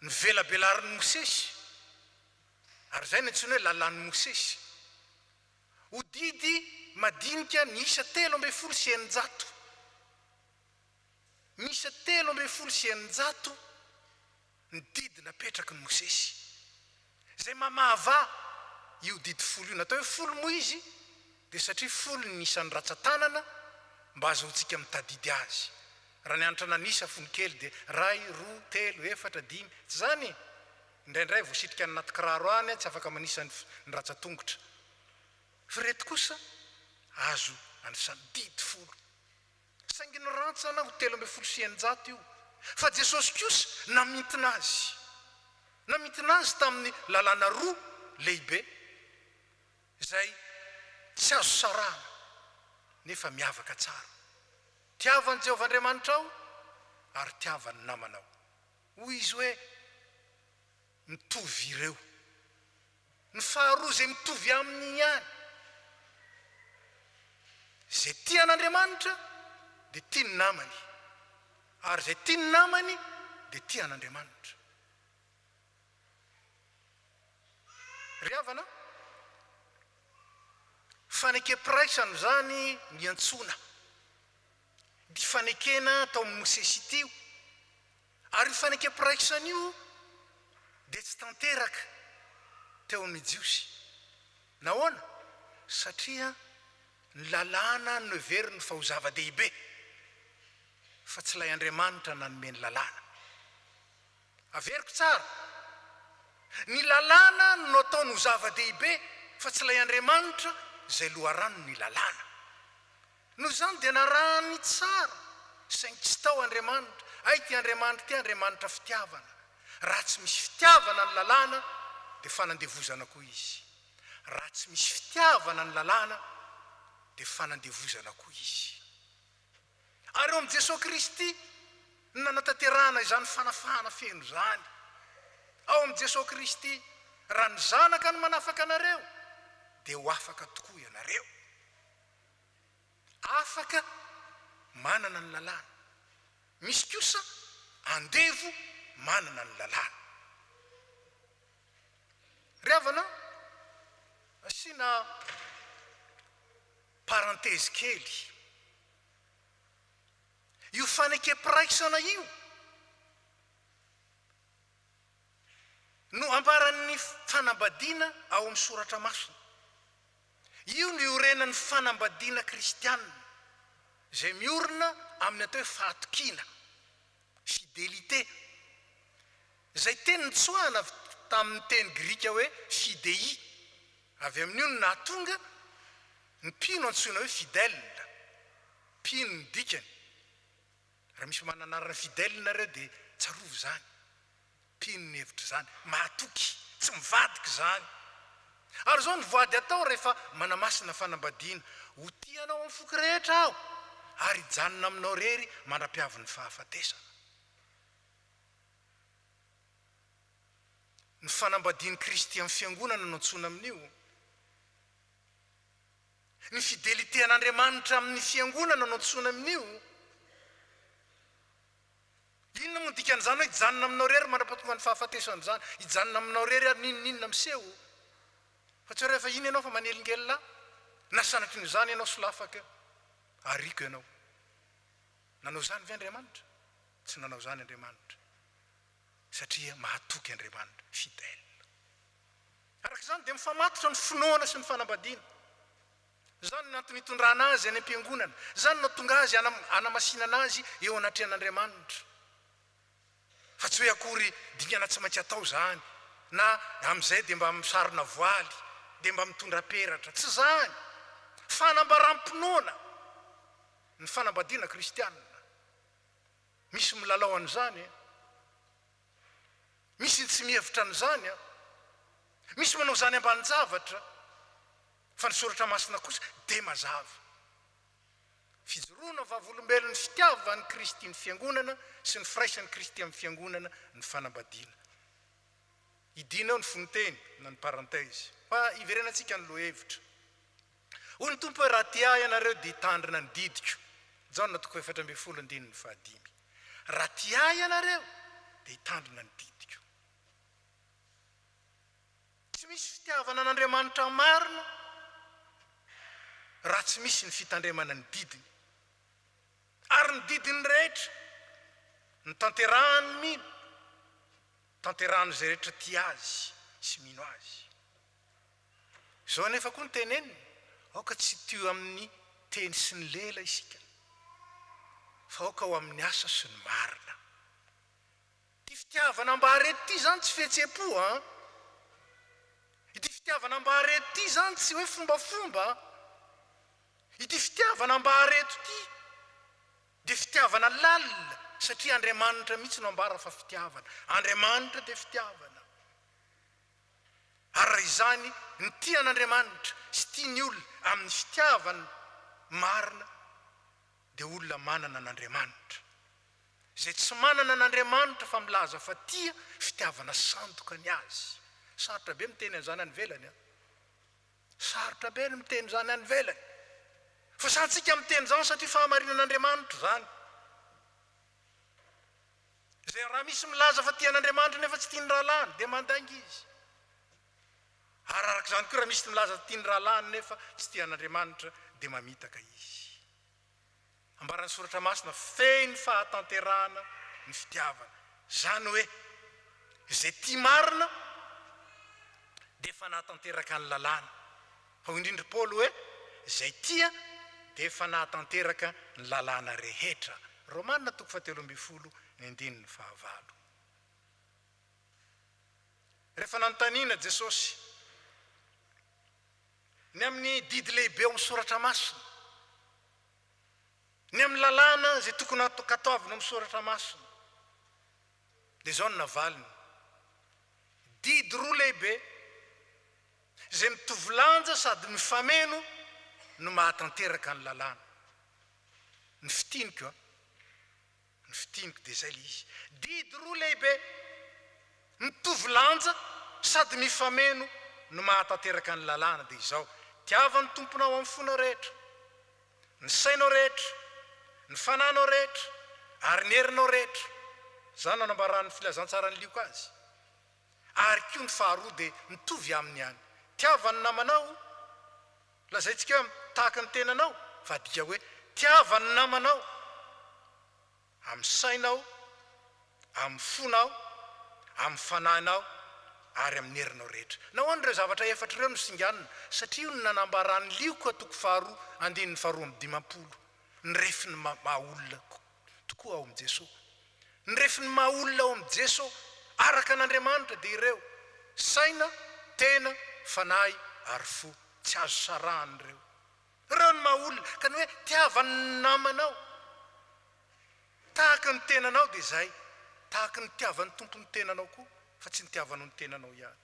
ny velabelarin'i Mosesy, ary zay ny antsoina hoe lalàn'i Mosesy. Ho didy madinika ny isa 13 sy eninjato. Misa 13 sy eninjato ny didy napetraky ny Mosesy, zay mamahava io didi folo io. Natao hoe folo moa izy dia satria folo ny isan'ny ratsan-tanana mba azahoantsika mitadidy azy. Raha nianatra nanisa fonikely dia 2, 3, 4, 5. Tsy zany indraindray voasitrika ny anaty kiraro any tsy afaka manisa ny ratsan-tongotra. Fa reto kosa azo anisan'ny didi folo. Saingy ny rantsana ho 13 sy eninjato io, fa Jesosy kosa namintina azy. Namintina azy tamin'ny lalàna roa lehibe zay tsy azo sarahana nefa miavaka tsara. Tiavan'i Jehovah Andriamanitra ao ary tiavan'ny namanao. Hoy izy hoe mitovy ireo. Ny faharoa zay mitovy amin'ny ihany, zay tian'Andriamanitra dia tia ny namany, ary zay tia ny namany dia tian'Andriamanitra. Ry havana, fanekem-piraisana zany ny antsoina dia fanekena tao amin'ny Mosesy teo. Ary io fanekem-piraisana io dia tsy tanteraka teo amin'ny Jiosy. Nahoana? Satria ny lalàna no heveriny fa ho zava-dehibe, fa tsy ilay Andriamanitra nanome ny lalàna. Averiko tsara, ny lalàna no ataony ho zava-dehibe, fa tsy ilay Andriamanitra zay loharano ny lalàna. Noho izany dia narahany tsara, saingy tsy tao Andriamanitra. Ay ty Andriamanitra fitiavana. Raha tsy misy fitiavana ny lalàna dia fanandevozana koa izy. Raha tsy misy fitiavana ny lalàna dia fanandevozana koa izy. Ary eo amin'ny Jesosy Kristy nanatanterahana izany fanafahana feno zany. Ao amin'ny Jesosy Kristy, raha ny zanaka no manafaka anareo dia ho afaka tokoa ianareo. Afaka manana ny lalàna. Misy kosa andevo manana ny lalàna. Riavana asiana parenthèse kely. Io fanekepiraisana io no ambaran'ny fanambadiana ao amin'ny soratra masina. Io no iorenan'ny fanambadiana kristianina izay miorina amin'ny atao hoe fahatokiana, fidélité, izay teny nitsoahana tamin'ny teny grika hoe fidei. Avy amin'io no nahatonga ny mpino antsoina hoe fidèle, mpino ny dikany. Raha misy mananarana fidèle nareo dia tsarovo zany, mpino ny hevitra zany, mahatoky, tsy mivadika zany. Ary zao ny voady atao rehefa manamasina fanambadiana, ho tianao amin'ny foky rehetra aho ary hijanona aminao rery mandra-piavin'ny fahafatesana. Ny fanambadian'i Kristy amin'ny fiangonana no antsoina amin'io. Ny fidélité an'Andriamanitra amin'ny fiangonana no antsoina amin'io. Inona moa dikan'izany hoe hijanona aminao rery mandra-pahatonga ny fahafatesana zany, hijanona aminao rery ary ninona miseho. Fa tsy rehefa iny ianao fa manelingelina, na sanatry ny zany ianao solafaka, ariko ianao. Nanao zany ve Andriamanitra? Tsy nanao zany Andriamanitra. Satria mahatoky Andriamanitra, fidèle. Araka izany dia mifamatotra ny finoana sy ny fanambadiana. Zany no antony hitondrana azy any am-piangonana. Zany no tonga azy hanamasinana azy eo anatrehan'Andriamanitra. Fa tsy hoe akory dingana tsy maintsy atao zany, na amin'izay dia mba misarona voaly, dia mba mitondra peratra. Tsy zany. Fanambaram-pinoana ny fanambadiana kristianina. Misy milalao an'izany, misy tsy mihevitra an'izany, misy manao zany ambanin-javatra. Fa ny soratra masina kosa dia mazava. Fijoroana vavolombelon'ny fitiavan'ny Kristy ny fiangonana sy ny firaisan'ny Kristy amin'ny fiangonana ny fanambadiana. Idina eo ny fononteny na ny parenthèse. Fa iverenantsika ny lohevitra. Hoy ny tompo hoe raha tia ianareo dia hitandrina ny didiko. Jaona 4:15. Raha tia ianareo dia hitandrina ny didiko. Tsy misy fitiavana an'Andriamanitra marina raha tsy misy ny fitandremana ny didiny. Ary ny didiny rehetra ny tanterahany mino, tanterahany zay rehetra tia azy sy mino azy. Zao anefa koa ny teneniny, aoka tsy tio amin'ny teny sy ny lela isika, fa aoka ho amin'ny asa sy ny marina. Ity fitiavana mbaharety ity zany tsy fihetsem-po, ity fitiavana mbaharety ity zany tsy hoe fombafomba. Ity fitiavana mbahareto ity dia fitiavana lalina, satria Andriamanitra mihitsy no ambara fa fitiavana. Andriamanitra dia fitiavana. Ary izany ny tian'Andriamanitra sy tiany olona amin'ny fitiavana marina dia olona manana an'Andriamanitra. Izay tsy manana an'Andriamanitra fa milaza fa tia fitiavana sandoka ny azy. Sarotra be miteny an'izany any velany. Sarotra be ny miteny zany any velany. Fa santsika miteny zany satria fahamarinan'Andriamanitra zany. Izay raha misy milaza fa tian'Andriamanitra nefa tsy tiany rahalany dia mandangy izy. Ary araka izany koa raha misy milaza tiany rahalany nefa tsy tian'Andriamanitra dia mamitaka izy. Ambaran'ny soratra masina feno fahatanterahana ny fitiavana. Zany hoe izay tia marina dia efa nahatanteraka ny lalàna. Fa indrindra Paoly hoe izay tia dia efa nahatanteraka ny lalàna rehetra. Romanina 7:19. Rehefa nanontaniana Jesosy ny amin'ny didy lehibe ao amin'ny soratra masina, ny amin'ny lalàna izay tokony kataovina amin'ny soratra masina, dia izao no navaliny. Didy roa lehibe izay mitovy lanja sady mifameno no mahatanteraka ny lalàna. Ny fitiniko, ny fitiniko dia izay le izy. Didy roa lehibe mitovy lanja sady mifameno no mahatanteraka ny lalàna dia izao: tiavan'ny tomponao amin'ny fonao rehetra, ny sainao rehetra, ny fananao rehetra, ary ny herinao rehetra. Zany nanambaran'ny filazantsara ny lioko azy. ary koa ny faharoa dia mitovy aminy ihany. Tiavany namanao, lazaintsika hoe tahaka ny tenanao, fa dika hoe tiavany namanao amin'ny sainao, amin'ny fonao, amin'ny fanahinao ary amin'ny herinao rehetra. Nahoana ireo zavatra efatra ireo no singanina? Satria io no nanambarany lioko atoko faharoa andininy faharoa amin'ny 50 ny refiny mahaolona tokoa ao amin'i Jesosy. Ny refiny mahaolona ao amin'i Jesosy araka an'Andriamanitra dia ireo saina, tena, fanahy ary fo, tsy azo sarahany ireo. Ireo ny mahaolona, ka ny hoe tiavany namanao, tahaka ny tenanao dia izay, tahaka ny tiavan'ny tompo ny tenanao koa, fa tsy ny tiavanao ny tenanao ihany.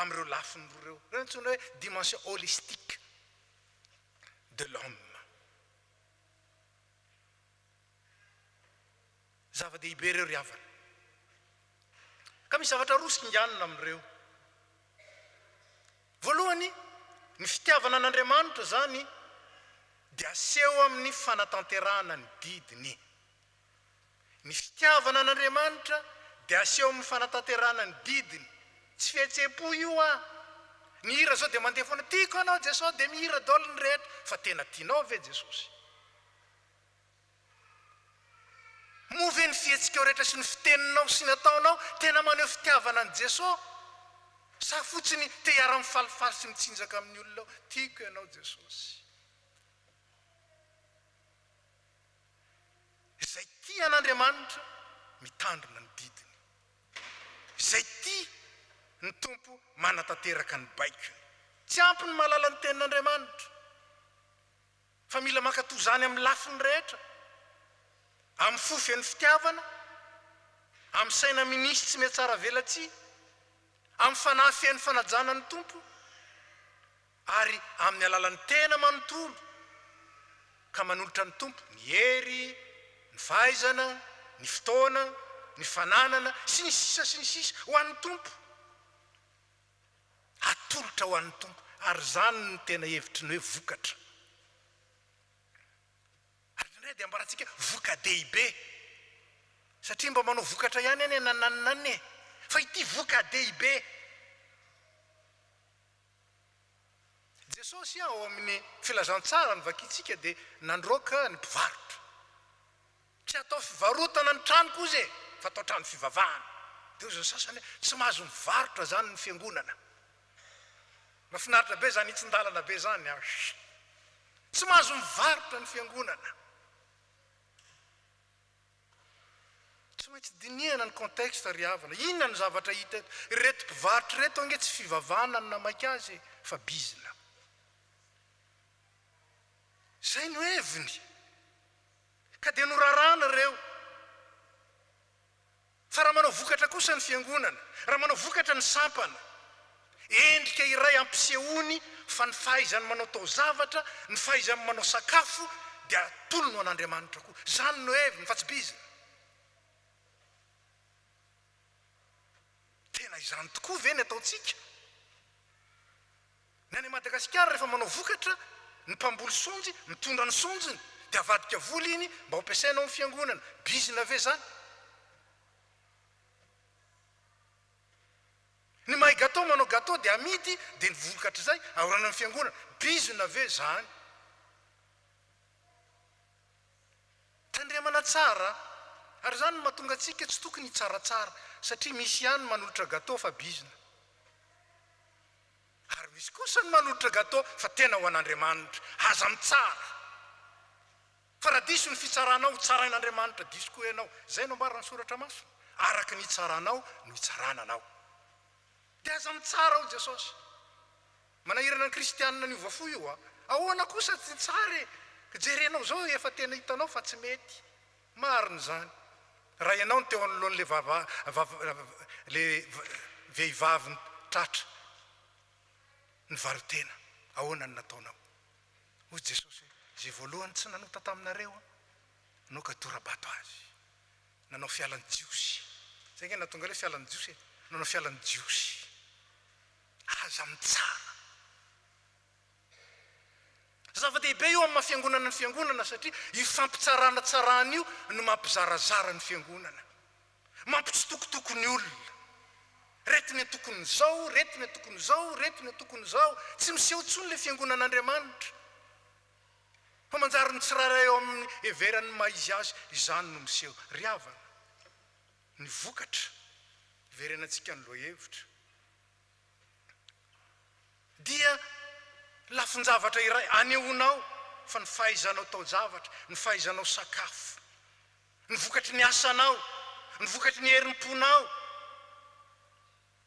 Amin'ireo lafiny ireo, ireo ntsona hoe dimension holistique de l'homme. Zava-dehibe ireo ry havana. Ka misy zavatra roa singanina amin'ireo. Voalohany, ny fitiavana an'Andriamanitra zany dia aseho amin'ny fanatanterahana ny didiny. Ny fitiavana an'Andriamanitra dia aseho amin'ny fanatanterahana ny didiny. Tsy fihetsem-po io a. Ny hira zao dia mandeha foana, tiako anao Jesosy dia mihira daholo ny rehetra, fa tena tianao ve Jesosy? Move ny fihetsika rehetra sy ny fiteninao sy ny ataonao tena maneho fitiavana an' Jesosy? Sa fotsiny te hiara mifalifaly sy mitsinjaka amin'ny olona, tiako ianao Jesosy? Izay tia an'Andriamanitra mitandrina ny didiny. Izay tia ny tompo manatanteraka ny baikony. Tsy ampy ny mahalala ny tenin'Andriamanitra, fa mila mankatoy zany amin'ny lafiny rehetra, amin'ny fofy ny fitiavana, amin'ny saina minisy tsy mety tsara velatsy, amin'ny fanahy feno fanajana ny tompo, ary amin'ny alalan'ny tena manontolo ka manolotra ny tompo ny hery, ny fahaizana, ny fotoana, ny fananana sy ny sisa ho an'ny tompo. Atolotra ho an'ny tompo, ary zany ny tena hevitry ny hoe vokatra. Ary indray dia ambaratsika voka-dehibe, satria mba manao vokatra ihany any nananany, fa ity voka-dehibe. Jesosy ao amin'ny filazantsara ny vakitsika dia nandroaka ny mpivarotra. Tsy atao fivarotana ny trano koa zay, fa atao trano fivavahana. Dia zany sasany tsy mahazo mivarotra zany ny fiangonana. Mahafinaritra be zany hitsindalana be zany. Tsy mahazo mivarotra ny fiangonana. Tsy maintsy dinihana ny contexte ry havana. Inona ny zavatra hita reto mpivarotra reto ange tsy fivavahana ny namaika azy, fa bizina. Zay no heviny. Ka dia norarana ireo. Fa raha manao vokatra kosa ny fiangonana, raha manao vokatra ny sampana, endrika iray ampisehony fa ny fahaizany manao tao zavatra, ny fahaizany manao sakafo, dia tolono an'Andriamanitra koa. Zany no heviny, fa tsy bizina. Tena izany tokoa ve ny ataontsika? Ny any Madagasikara rehefa manao vokatra, ny mpamboly sonjy mitondra ny sonjiny, dia avadika voly iny mba hampiasaina ao amin'ny fiangonana. Bizina ve zany? Ny mahay gato manao gato dia amidy, dia ny vokatra zay aorana amin'ny fiangonana. Bizina ve zany? Tandremana tsara, ary zany mahatonga antsika tsy tokony tsaratsara, satria misy ihany manolotra gato fa bizina. Ary misy kosa ny manolotra gato fa tena ho an'Andriamanitra, aza mitsara. Fa raha diso ny fitsaranao, tsarain'Andriamanitra diso koa ianao. Zay no ambarana ny soratra masina. Araka ny tsaranao no hitsarananao. Dia aza mitsara ao Jesosy. Manahirana ny kristianina ny ovafo io a. Ahoana kosa tsy tsara, jerenao zao efa tena hitanao fa tsy mety. Marina zany. Raha ianao ny teo anoloan'le vehivavy ny tratra ny varotena, ahoana ny nataonao? Hoy Jesosy, zay voalohany tsy nanota taminareo, nanao kadorabato azy, nanao fialan'ny jiosy. Zay nge natonga le fialan'ny jiosy, nanao fialan'ny jiosy. Aza mitsara. Zava-dehibe io amin'ny mahafiangonana ny fiangonana, satria io fampitsarana tsarana io no mampizarazara ny fiangonana, mampitsitokotoko ny olona. retiny tokony zao, retiny tokony zao, retiny tokony zao, tsy miseho tsony le fiangonan'Andriamanitra. Fa manjary ny tsirairay eo amin'ny heverany maizy azy, izany no miseho. Ry havana, ny vokatra iverenantsika ny loha-hevitra dia lafin-javatra iray anehoanao fa ny fahaizanao tao-javatra, ny fahaizanao sakafo, ny vokatry ny asanao, ny vokatry ny herim-ponao,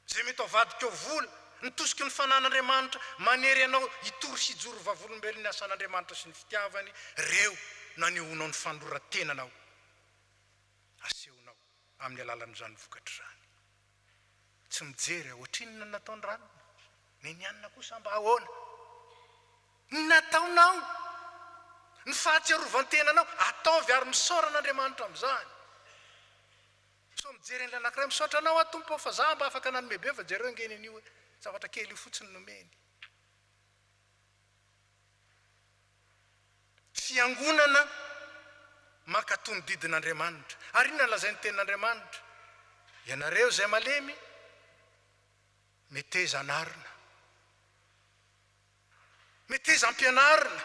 zay mety avadika eo vola, ny tosiky ny fanan'Andriamanitra manery anao hitory sy hijoro vavolombelony asan'Andriamanitra sy ny fitiavany, reo nanehoanao ny fanoratenanao, asehonao amin'ny alalan'izany vokatra izany. Tsy mijery ohatrinona nataony ranona, ny nianina kosa mba ahoana, ny nataonao, ny fahatsiarovan-tenanao ataovy ary misaoran'Andriamanitra amin'izany. So mijery an'ilay anankiray misaotra anao Tompo, fa za mba afaka nanome be fa jereo ngeny an'io hoe zavatra kely io fotsiny nomeny. Fiangonana mankatony didin'Andriamanitra. Ary inona lazainy tenin'Andriamanitra? Ianareo zay malemy, meteza anarina, meteza ampianarina,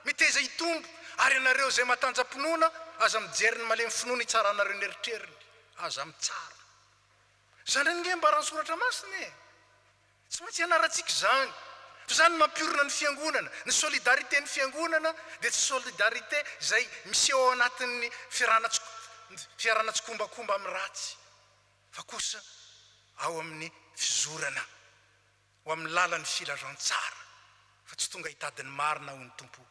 meteza hitombo. Ary ianareo zay matanjam-pinoana, aza mijery ny malemy finoana hitsaranareo ny eritreriny, aza mitsara. Zany nge mba raha soratra masina e. Tsy maintsy ianarantsika zany. Fa zany mampiorina ny fiangonana, ny solidarité ny fiangonana dia tsy solidarité zay miseho anatin'ny fiarana tsikombakomba amin'ny ratsy, fa kosa ao amin'ny fizorana, ao amin'ny lalan'ny filazantsara, fa tsy tonga hitadiny marina ho ny tompo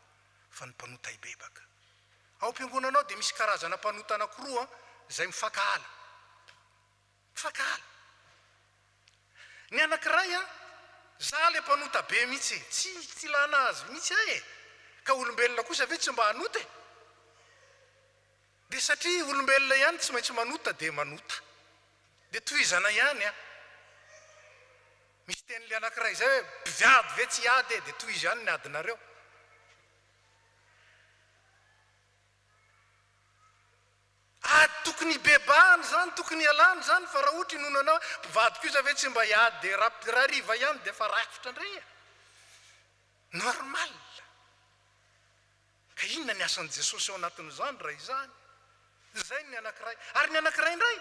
fa ny mpanota ibebaka. Ao am-piangonanao dia misy karazana mpanota anankiroa zay mifakahala. Mifakahala. Ny anankiray za le mpanota be mihitsy, tsy ilana azy mihitsy e. Ka olombelona kosa ve tsy mba hanota e? Dia satria olombelona ihany tsy maintsy manota dia manota. Dia tohizana ihany misy tenin'le anankiray zay hoe mpiviady ve tsy ady e, dia tohizy ihany ny adinareo. Tokony bebany zany, tokony alany zany, fa raha ohatra inonanao mpivady kosa ve tsy mba hiady dia raha riva ihany dia fa rafitra indray e. Normal. Ka inona ny asan'i Jesosy ao anatin'izany raha izany? Zay ny anankiray. Ary ny anankiray indray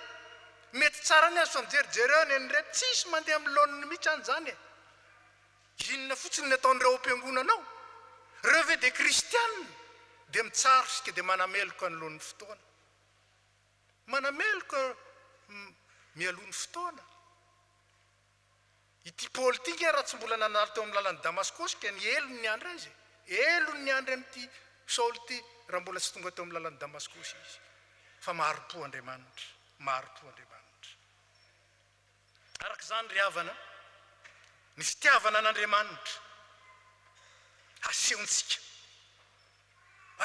mety tsara ny azo famijerijery eo ny reto, tsisy mandeha amin'ny laoniny mihitsy any zany e. Inona fotsiny ny ataon'ireo am-piangonanao? Reo ve dia kristianina dia mitsarisika dia manameloka ny lohan'ny fotoana. Manameloka mialohan'ny fotoana. Ity Paoly ity nge raha tsy mbola nanalo teo amin'ny lalan'ny Damaskosy ka ny elony ny andra izy. Elony ny andra amin'ity Saoly ity raha mbola tsy tonga teo amin'ny lalan'ny Damaskosy izy. Fa maharopo Andriamanitra, maharopo Andriamanitra. Araka izany ry havana, ny fitiavana an'Andriamanitra asehontsika.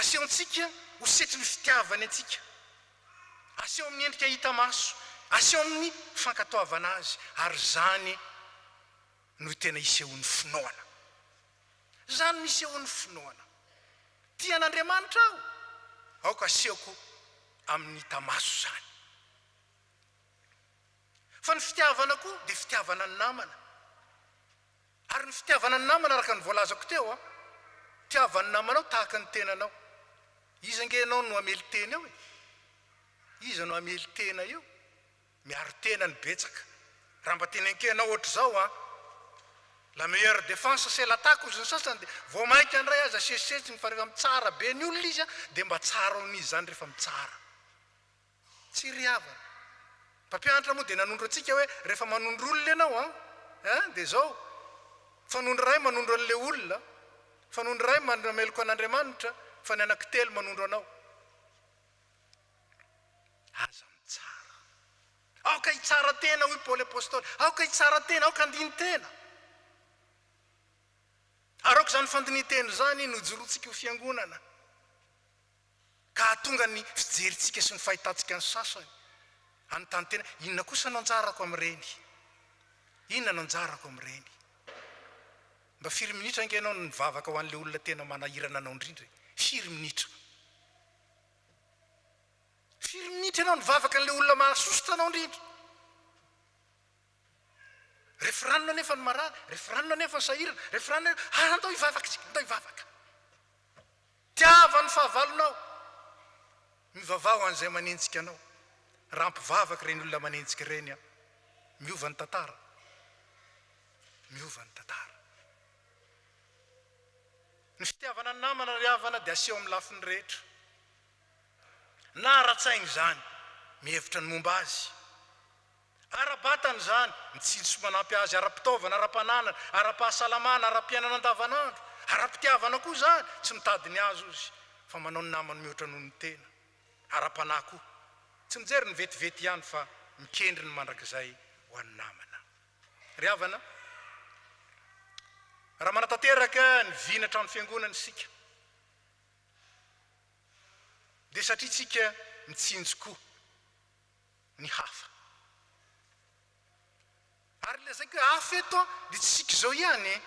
Asehontsika ho setry ny fitiavany antsika. Aseho amin'ny endrika hita maso, aseho amin'ny fankatoavana azy, ary zany no tena isehon'ny finoana. Zany misehon'ny finoana. Tian'Andriamanitra aho, aoka asehoko amin'ny hita maso zany. Fa ny fitiavana koa dia fitiavana ny namana. Ary ny fitiavana ny namana araka ny voalazako teo, fitiavany namanao tahaka ny tenanao. Iza nge ianao no amely tena eo e? Iza no amely tena io? Miaro tena ny betsaka. Raha mba tenenke ianao ohatra zao la meilleure défense c'est l'attaque ozy ny sasany dia vao mainka andray aza sesetsiny fa rehefa mitsara be ny olona izy dia mba tsara amin'izy zany rehefa mitsara. Tsy ry havana. Mpampianatra moa dia nanondro antsika hoe rehefa manondro olona ianao dia zao fanondro ray manondro an'le olona, fanondro ray manameloko an'Andriamanitra, fa ny anankitelo manondro anao. Aza mitsara. Aoka hitsara tena hoy Paoly apôstôly, aoka hitsara tena, aoka handiny tena. Araoko zany fandiniteny zany nojorotsika ho fiangonana, ka hatonga ny fijeritsika sy ny fahitantsika ny sasany anontany tena, inona kosa no anjarako amin'ireny? Inona no anjarako amin'ireny? Mba 4 minitra nge ianao nivavaka ho an'le olona tena manahirana anao indrindra. 4 minitra. 4 minitra ianao nivavaka an'le olona mahasosotra anao indrindra. rehefa ranona nefa ny marana, rehefa ranona nefa ny sahirana, rehefa ranona andao hivavaka tsika, andao hivavaka. Tiava ny fahavalonao, mivavao an'izay manenjika anao. Raha mpivavaka reny olona manenjika reny a, miova ny tantara, miova ny tantara. Ny fitiavana ny namana ry havana dia aseho amin'ny lafiny rehetra. Na ara-tsainy zany, mihevitra ny momba azy. Ara-batany zany, mitsinjo manampy azy, ara-pitaovana, ara-pananana, ara-pahasalamana, ara-piainana andavanandro, ara-pitiavana koa zany, tsy mitady ny azo izy, fa manao ny namany mihoatra noho ny tena. Ara-panahy koa, tsy mijery ny vetivety ihany fa mikendry ny mandrakizay ho an'ny namana. Ry havana, raha manatanteraka ny vinatra amin'ny fiangonana isika, dia satria tsika mitsinjo koa ny hafa. Ary lazaiko hoe hafa eto dia tsy sika zao ihany,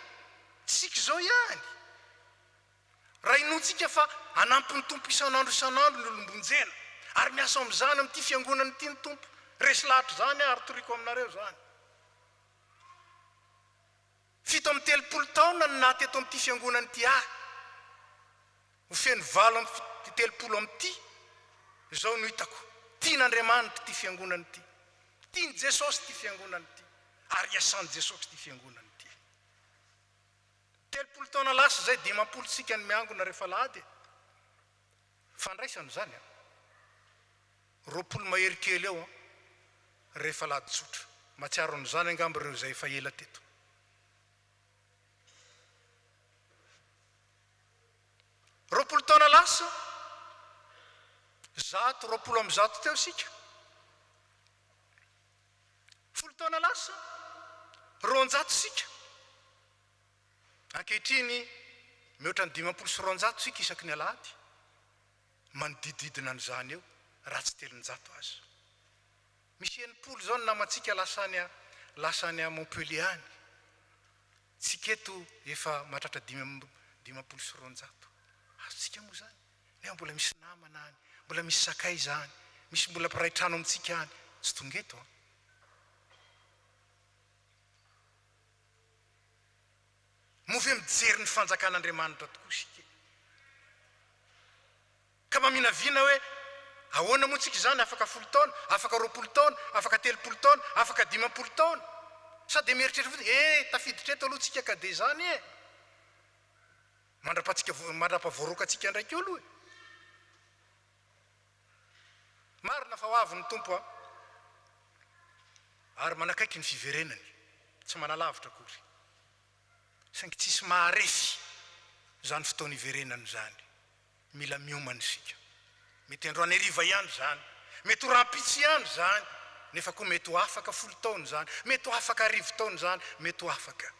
tsy sika zao ihany. Raha inontsika fa hanampy ny tompo isanandro ny olombonjena, ary miasa amin'izany amin'ity fiangonana ity ny tompo. Resy lahatra zany ary toriko aminareo zany. 7 taona ny naty eto amin'ity fiangonana ity ahy. Ho feno 7 amin'ity, zao no hitako. Tian'Andriamanitra ity fiangonana ity. Tiany Jesosy ity fiangonana ity. Ary iasan'i Jesosy ity fiangonana ity. 7 taona lasa zay 50 tsika ny miangona rehefa lahady. Fandraisano zany a. 20 mahery kely eo rehefa lahady tsotra. Matsiaro an'izany angamba ireo zay efa ela teto. Roapolo taona lasa 100 teo sika. 10 taona lasa 200 sika. Ankehitriny mihoatra ny 50 sy 200 sika isaky ny alahady. Manodididina an'izany eo raha tsy 300 azy. Misy 90 zao ny namantsika lasany a Montpellier any. Tsika eto efa mahatratra 50 sy 200. Azontsika moa zany. Nefa mbola misy namana any, mbola misy sakay zany, misy mbola mpiray trano amintsika any. Tsy tonga eto. Move mijery ny fanjakan'Andriamanitra tokoa sika. Ka maminavina hoe ahoana moa tsika zany afaka 10 taona, afaka 20 taona, afaka 30 taona, afaka 50 taona. Sady mieritreritra fotsiny, tafiditra eto aloha tsika ka de zany e. Mandrapavoaroka tsika ndraiky eo aloha. Marina fa ho avy ny tompo a. Ary manakaiky ny fiverenany. Tsy manalavitra akory. Saingy tsisy maharefy zany fotoana iverenany zany. Mila miomana sika. Mety androany hariva ihany zany. Mety ho rampitsy ihany zany. Nefa koa mety ho afaka 10 taona zany. Mety ho afaka 10 taona zany. Mety ho afaka.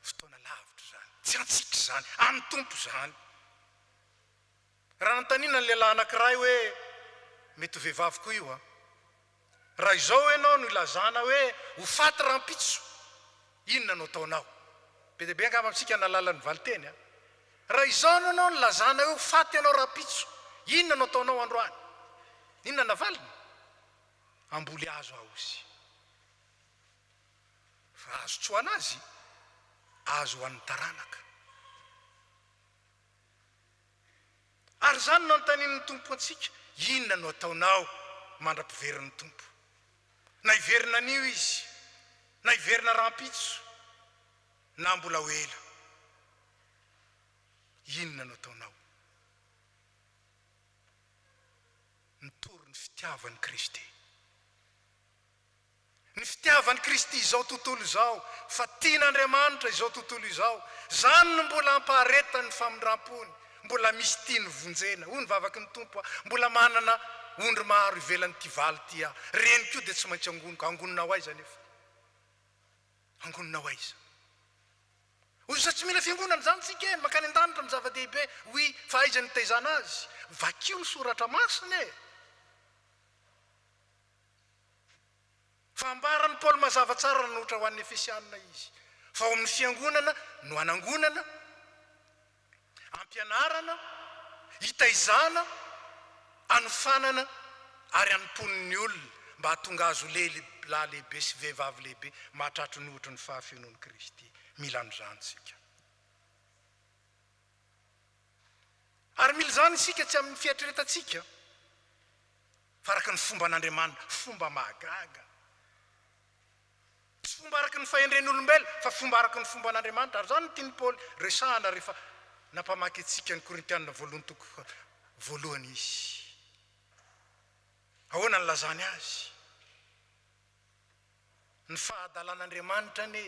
Fotoana lavitra zany. Tsy antsika zany. Amin'ny tompo zany. Raha nantaniana ny lehilahy anankiray hoe mety ho vehivavy koa io a. Raha izao ianao no ilazana hoe ho faty rampitso. Inona no ataonao? Be angamba amintsika nalala ny valiteny a. Raha izao ianao no lazana hoe ho faty ianao rampitso. Inona no ataonao androany? Inona navalina? Amboly azo aho izy. Fa azo tsoana azy, azo ho an'ny taranaka. Ary zany no antanin'ny tompo antsika, inona no ataonao mandra-piveriny tompo? Na iverina anio izy, na iverina rampitso, na mbola ho ela. Inona no ataonao? Mitory ny fitiavan'i Kristy. Ny fitiavan'i Kristy izao tontolo izao, fa tian'Andriamanitra izao tontolo izao. Zany no mbola ampaharetany ny famindram-pony. Mbola misy tia ny vonjena. Hoy ny vavaky ny tompo, mbola manana ondry maro ivelan'ny ty valy ty a. Reny koa dia tsy maintsy angoniko. Angonina aiza nefa? Angonina aiza? Ozy tsy mila fiangonana zany tsika e. Makany an-danitra amin'ny zava-dehibe. Oui, fa aiza ny taizana azy? Vakio ny soratra masina e. Fa ambarany Paul mazava tsara nanotra ho an'ny Efesianina izy. Fa ao amin'ny fiangonana no anangonana, ampianarana, hitaizana, anofanana, ary anompon'ny olona, mba hatonga azo lahy lehibe sy vehivavy lehibe mahatratry ny ohatra ny fahafenon'ny Kristy. Mila an'izany isika. Ary mila zany isika tsy amin'ny fieritreretatsika fa araka ny fomba an'Andriamanitra, fomba mahagaga. Tsy fomba araka ny fahendren'olombelona fa fomba araka ny fomba an'Andriamanitra. Ary zany tiany Paoly resahana rehefa napamaky antsika ny Korintianina voalohany izy. Ahoana ny lazany azy? Ny fahadalan'Andriamanitra ane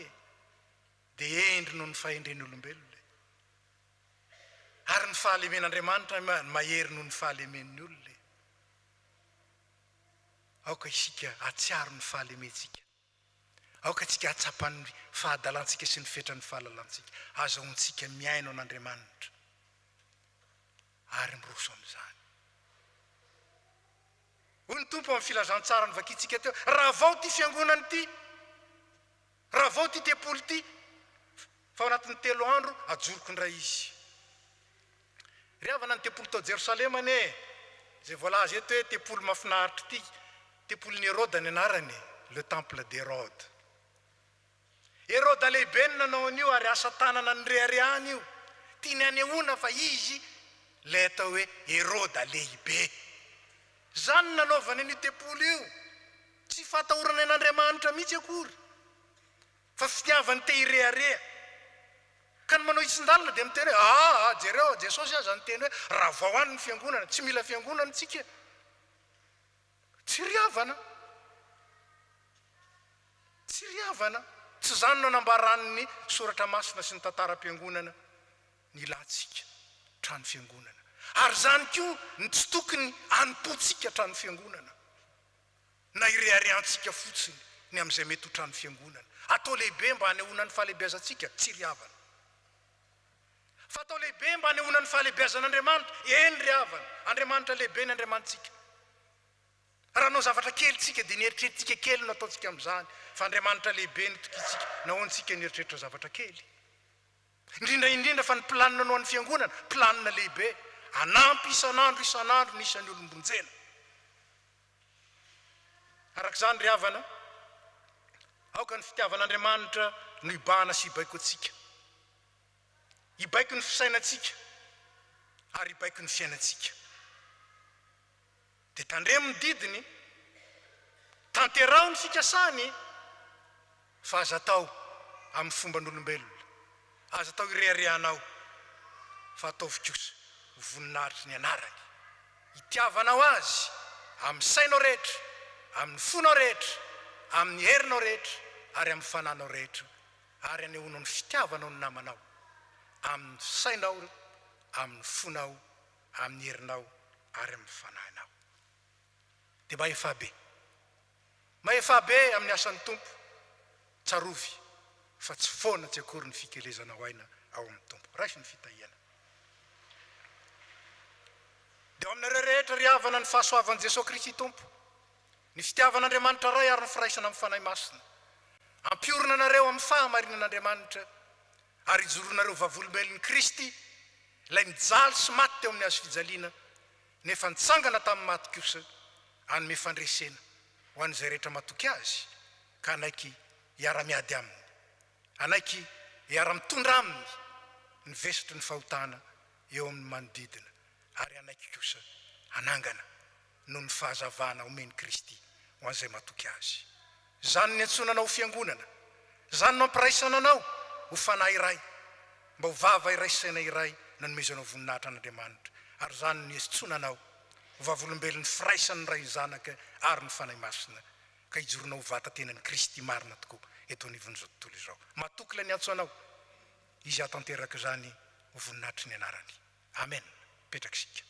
dia endry noho ny fahendren'olombelona. Ary ny fahalemen'Andriamanitra mahery noho ny fahalemen'ny olona. Aoka isika atsiaro ny fahalementsika. Aoka tsika atsapan'ny fahadalantsika sy ny fetran'ny fahalalantsika. Azahoantsika miaino an'Andriamanitra ary miroso amin'izany. Hoy ny Tompo amin'ny filazantsara ny vakitsika teo, raha vao ty fiangonana ty, raha vao ty tempolo ty, fa ao anatin'ny 3 andro ajoroko ny ray izy. Riavana ny tempolo tao Jerosalema ane, zay voalaza eto hoe tempolo mahafinaritra ty, tempolon'i Hérode ny anarany, le temple d'Hérode. Hérode lehibe ny nanao an'io ary asa tanana ny rehareany io. Tiany anehoana fa izy le atao hoe Hérode lehibe. Zany nanaovana an'io tempolo io. Tsy fatahorana an'Andriamanitra mihitsy akory, fa fitiavany te hirehareha. Ka ny manao itsin-dalana dia miteny hoe jereo Jesosy aza ny teny hoe raha vao any ny fiangonana, tsy mila fiangonana tsika. Tsy riavana. Tsy riavana. Tsy zany no anambaran'ny soratra masina sy ny tantaram-piangonana ny ilantsika trano fiangonana. Ary zany koa ny tsy tokony anompotsika trano fiangonana na ireharehantsika fotsiny ny amin'izay mety ho trano fiangonana. Atao lehibe mba hanehoana ny fahalehibiazantsika, tsy riavana. Fa atao lehibe mba hanehoana ny fahalehibiazan'Andriamanitra, eny riavana. Andriamanitra lehibe ny Andriamanitsika. Raha anao zavatra kely tsika dia nieritreretintsika kely no ataontsika amin'izany. Fa Andriamanitra lehibe ny tokitsika, nahoantsika nieritreritra zavatra kely. Indrindra fa ny planina anao ny fiangonana, planina lehibe. Anampy isan'andro ny isan'ny olombonjena. Arak'izany riavana, aoka ny fitiavan'Andriamanitra no ibahana sy ibaiko atsika. Ibaiko ny fisainantsika ary ibaiko ny fiainantsika. Dia tandremo ny didiny, tanterao ny fikasany, fa aza atao amin'ny fomban'olombelona. Aza atao ireharehanao, fa ataovy kosa voninahitry ny anarany. Itiavanao azy amin'ny sainao rehetra, amin'ny fonao rehetra, amin'ny herinao rehetra, ary amin'ny fananao rehetra, ary anehoanao ny fitiavanao ny namanao amin'ny sainao, amin'ny fonao, amin'ny herinao, ary amin'ny fanahinao. Dia maefabe amin'ny asan'ny Tompo, tsarovy fa tsy foana tsy akory ny fikelezana ho aina ao amin'ny Tompo. Raisy ny fitahiana. Dia aminareo rehetra riavana ny fahasoavan'i Jesosy Kristy Tompo, ny fitiavan'Andriamanitra ray ary ny firaisana amin'ny fanahy masina. Ampiorina anareo amin'ny fahamarinan'Andriamanitra ary ijoronareo vavolombelon'ny Kristy, ilay nijaly sy maty teo amin'ny hazo fijaliana, nefa nitsangana tamin'ny maty kosa, hanome fandresena ho an'izay rehetra matoky azy, ka anaiky hiara-miady aminy, anaiky hiara-mitondra aminy ny vesitry ny fahotana eo amin'ny manodidina, ary anaiky kosa hanangana noho ny fahazavana omeny Kristy ho an'izay matoky azy. Zany ny antsonanao fiangonana, zany no ampiraisana anao ho fanahy iray, mba ho vava iray saina iray nanomezanao voninahitra an'Andriamanitra, ary zany ny antsonanao ho vavolombelon'ny firaisan'ny ray zanaka ary ny fanahy masina, ka hijoronao ho vatantenan'ny Kristy marina tokoa eto anivon'izao tontolo izao. Matoky ilay ny antso anao, izy hatanteraka izany ho voninahitry ny anarany. Amen. Petrakisika.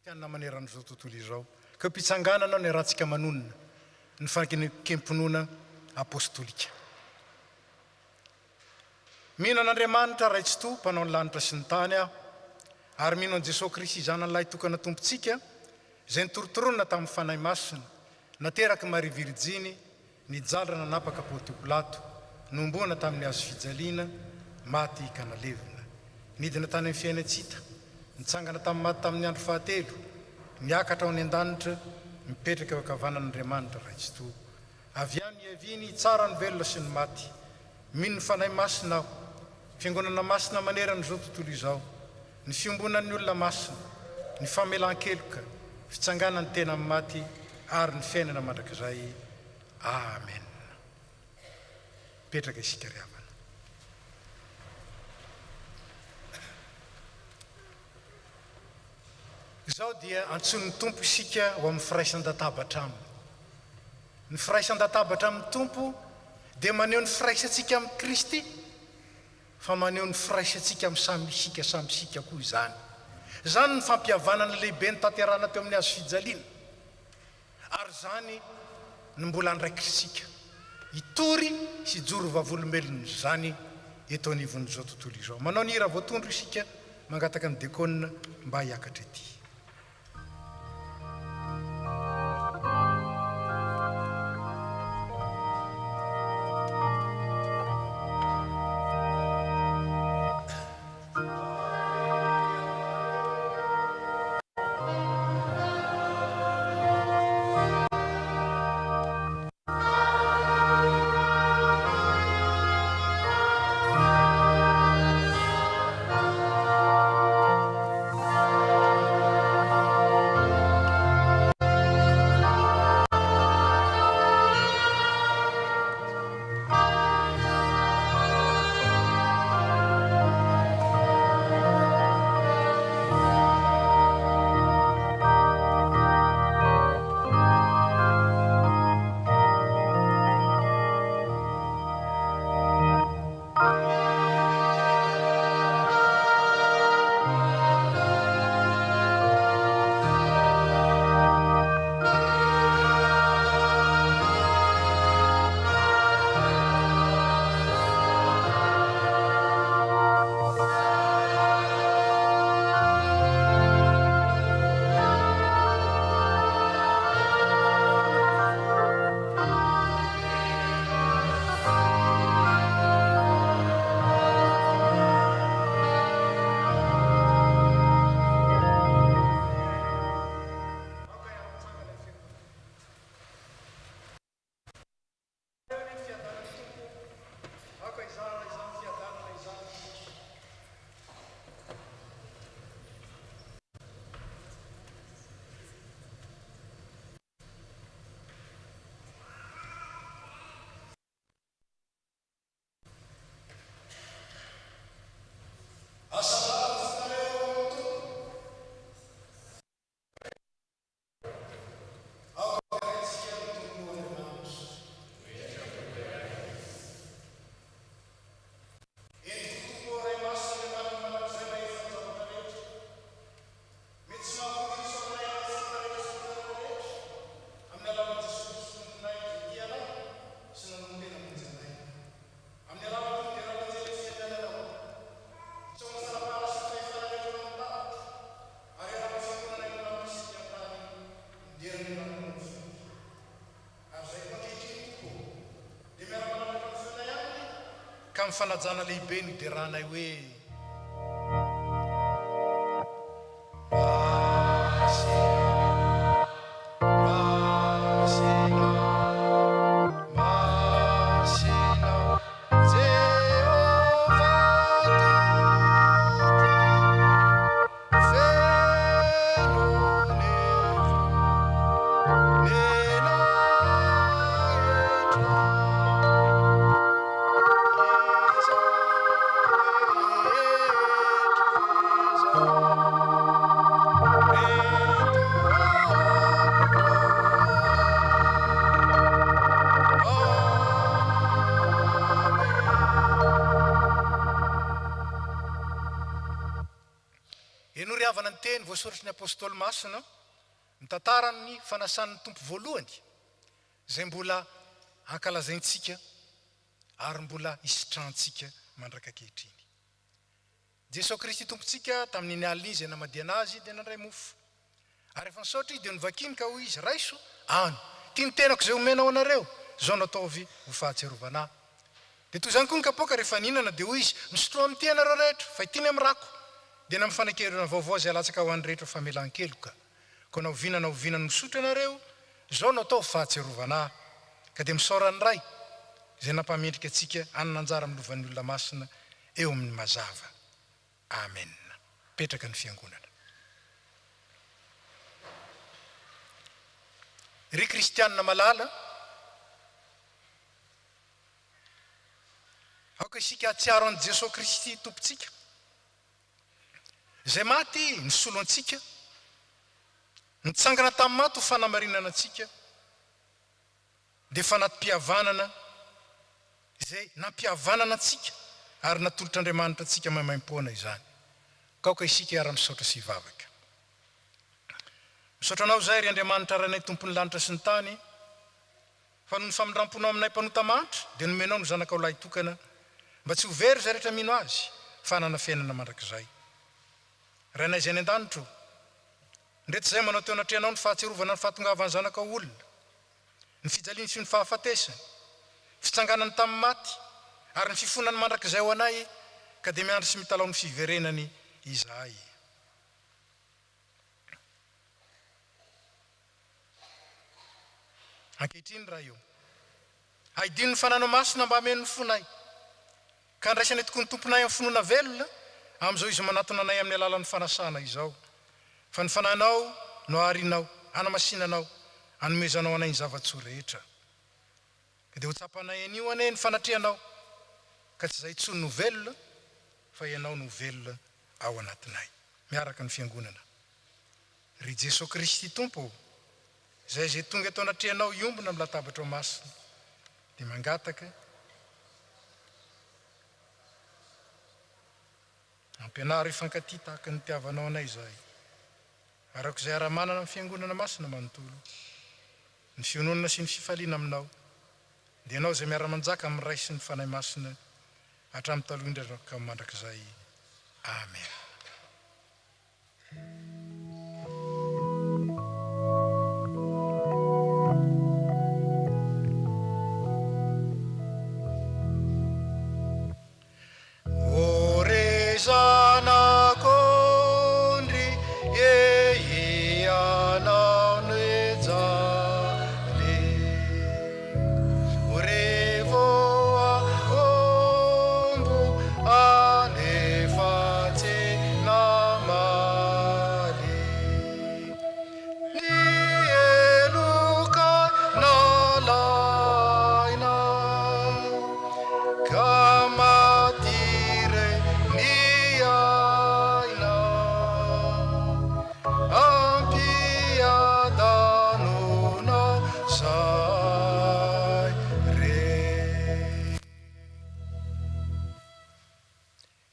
tianina maneran'izao tontolo izao ka mpitsanganana ny rahantsika manonona ny fankempinoana apôstôlika. Mino an'Andriamanitra ray tsy to mpanao ny lanitra sy ny tany aho, ary mino an Jesosy Kristy zanan'lahy tokana tompontsika izay nitorotoronina tamin'ny fanahy masina, nateraky Maria Virjiny, nijalana napaka Pôntio Pilato, nombona tamin'ny hazo fijaliana, maty kanalevina, nidina tany amin'ny fiainatsita, nitsangana tamin'ny maty tamin'ny andro fahatelo, niakatra ao any an-danitra, mipetraka eo ankavanan'Andriamanitra ray tsy to. Avy any iaviny tsara ny velona sy ny maty, mino ny fanahy masina aho, fiangonana masina maneran'izao tontolo izao, ny fiombonan'ny olona masina, ny famelan-keloka, fitsanganan'ny tena amin'ny maty ary ny fiainana mandrakizay. Amen. Petraka isika ry havana. Izao dia antson'ny tompo isika ho amin'ny firaisan-databatra aminy. Ny firaisan-databatra amin'ny tompo dia maneho ny firaisantsika amin'ny Kristy, fa maneho ny firaisantsika amin'ny samy isika koa izany. Zany ny fampihavanana lehibe ny tanterana teo amin'ny hazo fijaliana. Ary zany ny mbola andraikitsika hitory sy joro vavolombelona zany eto anivon'izao tontolo izao. Manao ny hira voatondro isika mangataka ny dekona mba hiakatra ety. Ka mifanajana lehibe ny deranay hoe teny voasoratra ny apôstôly masina mitantarany fanasan'ny tompo voalohany zay mbola ankalazaintsika ary mbola isitrantsika mandrakakehitriny. Jesosy Kristy tompontsika tamin'ny alina izy namadiana azy dia nandray mofo. Ary efa nisaotra izy dia nivakiny ka hoy izy, raiso, ano, tia ny tenako izay omenao anareo, zao nataovy ho fahatserovana. Dia toy izany koa ny kapoaka rehefa ninana dia hoy izy, misotro amin'ny tia nareo rehetra, fa itiny amin'ny rako. Dia na mifanekerana vaovao izay alatsaka ho an'ny rehetra famelan-keloka. Ko na ovinana misotro ianareo, zao natao ho fahatserovana. Ka dia misaorany ray, izay nampamendrika antsika ananjara amin'ny lovan'ny olona masina eo amin'ny mazava. Amen. Petraka ny fiangonana. Ry kristianina malala, aoka isika atsiaro an' Jesosy Kristy tompontsika. Zay maty nisolo antsika, nitsangana tamin'ny maty ho fanamarinana antsika, dia fanampihavanana izay nampihavanana antsika ary natolotra Andriamanitra antsika maimaim-poana izany. Kaoka isika ara-misaotra sy hivavaka. Misaotra anao izay ry Andriamanitra ranay tompon'ny lanitra sy ny tany, fa noho ny famindramponao aminay mpanota manitra dia nomenao ny zanakao lahy tokana mba tsy ho very izay rehetra mino azy fa hanana fiainana mandrakizay. Rainay izay ny an-danitro, ndreto izay manao teo anatrehanao ny fahatserovana ny fahatongavany zanakao olona, ny fijaliany sy ny fahafatesany, fitsanganany tamin'ny maty ary ny fifonany mandrakizay ho anay ka dia miandry sy mitalao ny fiverenany izahay. Ankehitriny raha io, haidino ny fananao masina mba hameno ny fonay, ka andraisanay tokoa ny tomponay amin'ny finoana velona amin'izao izy manatona anay amin'ny alalan'ny fanasana izao. Fa ny fananao no aharinao, hanamasinanao, hanomezanao anay ny zava-tsoa rehetra. Ka dia ho tsapanay anio ane ny fanatrehanao, ka tsy izay tsony no velona, fa ianao no velona ao anatinay. Miaraka ny fiangonana. Ry Jesosy Kristy tompo, zay tonga eto anatrehanao iombona amin'ny latabatra masina, dia mangataka ampianaro ifankaty tahaka ny tiavanao anay izay. Arako izay ara-manana amin'ny fiangonana masina manontolo, ny fiononana sy ny fifaliana aminao, dia ianao izay miara-manjaka amin'ny ray sy ny fanahy masina hatramin'ny taloha indrindra ka mandrakizay. Amen.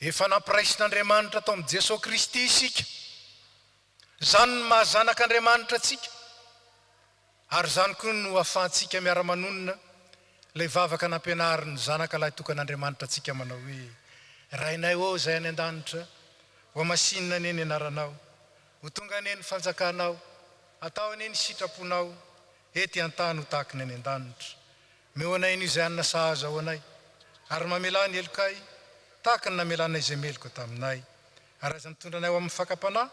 Efa nampiraisin'Andriamanitra tao amin'ny Jesosy Kristy isika, zany no mahazanak'Andriamanitra atsika, ary zany koa no ahafahantsika miara-manonina ilay vavaka nampianariny zanaka lahy tokan'Andriamanitra atsika manao hoe, rainay ô zay any an-danitra, ho masinina ane ny anaranao, ho tonga ane ny fanjakanao, atao ane ny sitraponao, ety an-tany ho tahaka ny any an-danitra. Meo anay n'io izay anina sahaza ho anay, ary mamelany elokay tahaka ny namelanay izay meloka taminay, ary aza nitondra anay ho amin'ny fakapanahy,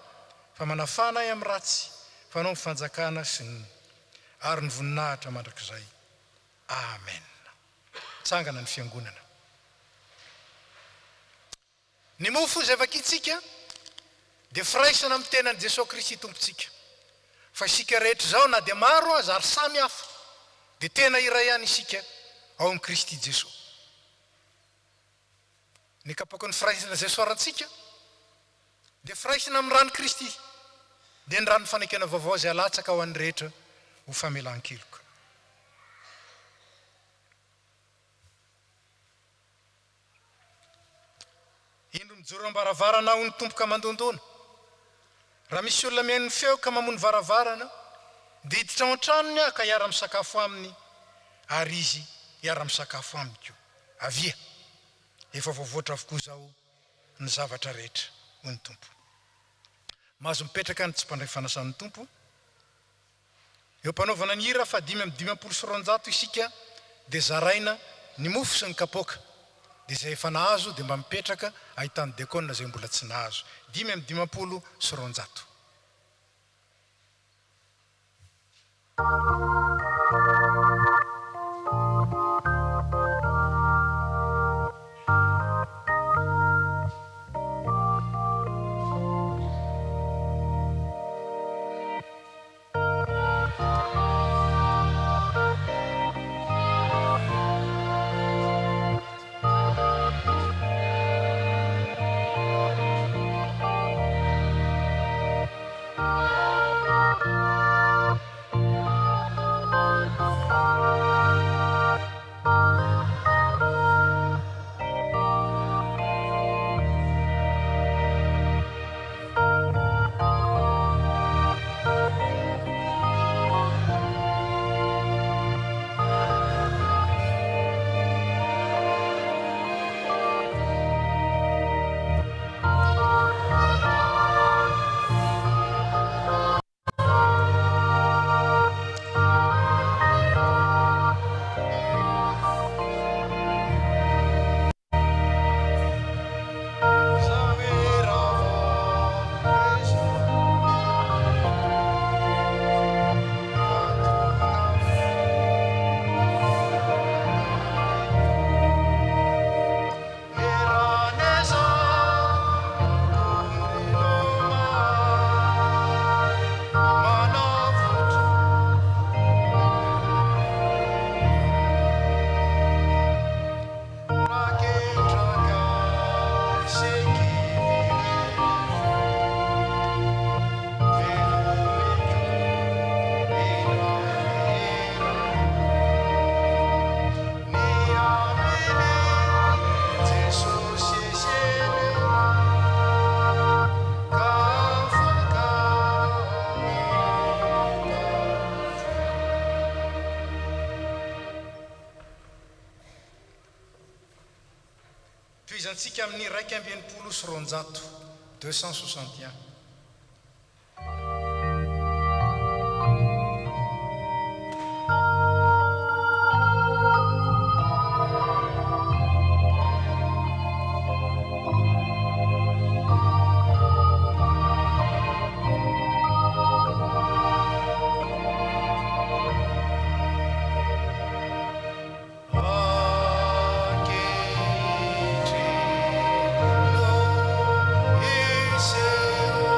fa manafanay amin'ny ratsy, fa anao ny fanjakana sy ny ary ny voninahitra mandrakizay. Amen. Tsangana ny fiangonana. Ny mofo izay vakitsika dia firaisana amin'ny tenan'i Jesosy Kristy tompontsika, fa isika rehetra zao na dia maro aza ary samy hafa, dia tena iray ihany isika ao amin'ny Kristy Jesosy. Ny kapoaka ny firaisana izay soarantsika dia firaisana amin'ny rano Kristy, dia ny rano fanekena vaovao izay alatsaka ho an'ny rehetra ho famelan-keloka. Indro mijoro ambaravarana ho ny tompoka mandondona, raha misy olona mihain'ny feo ka mamony varavarana dia hiditra ao an-tranony ka hiara-misakafo aminy ary izy hiara-misakafo aminy koa. Avia efa voavoatra avokoa zao ny zavatra rehetra hoy ny tompo. Mahazo mipetraka ny tsy mpandray fanasan'ny tompo. Eo mpanaovana ny hira fa 5:20 isika dia zaraina ny mofo sy ny kapoka. Dia izay efa nahazo dia mba mipetraka ahitany dekona izay mbola tsy nahazo. 5:20. Toizantsika amin'ny 1:20 261. Senhor.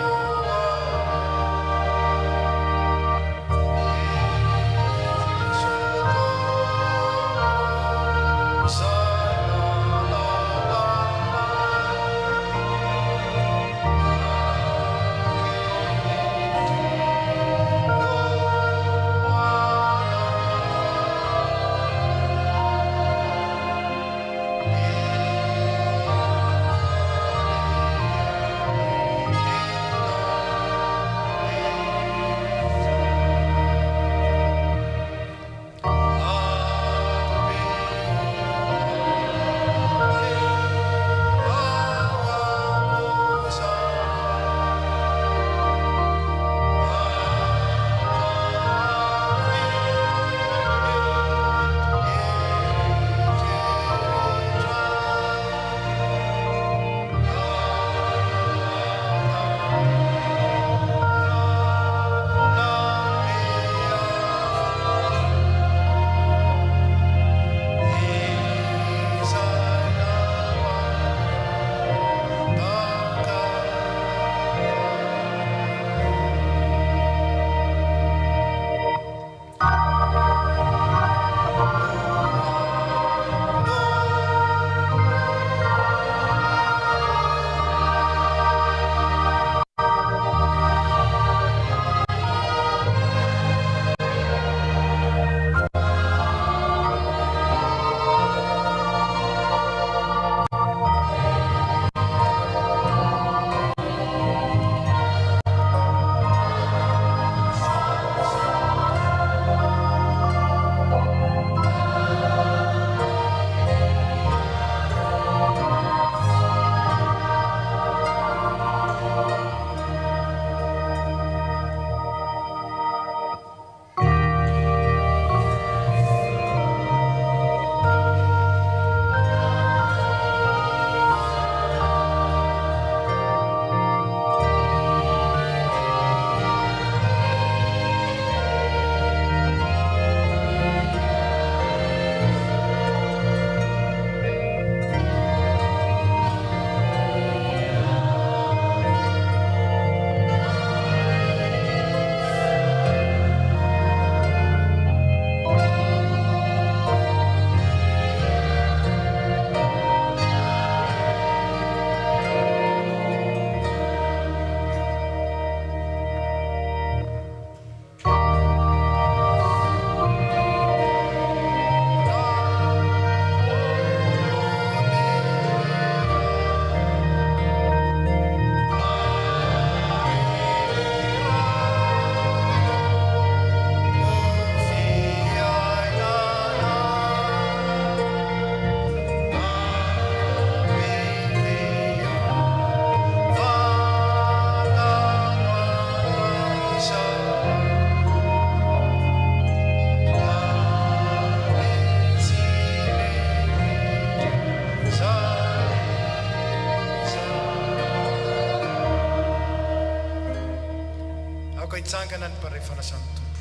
hitsangana ny mparefanasany tompo.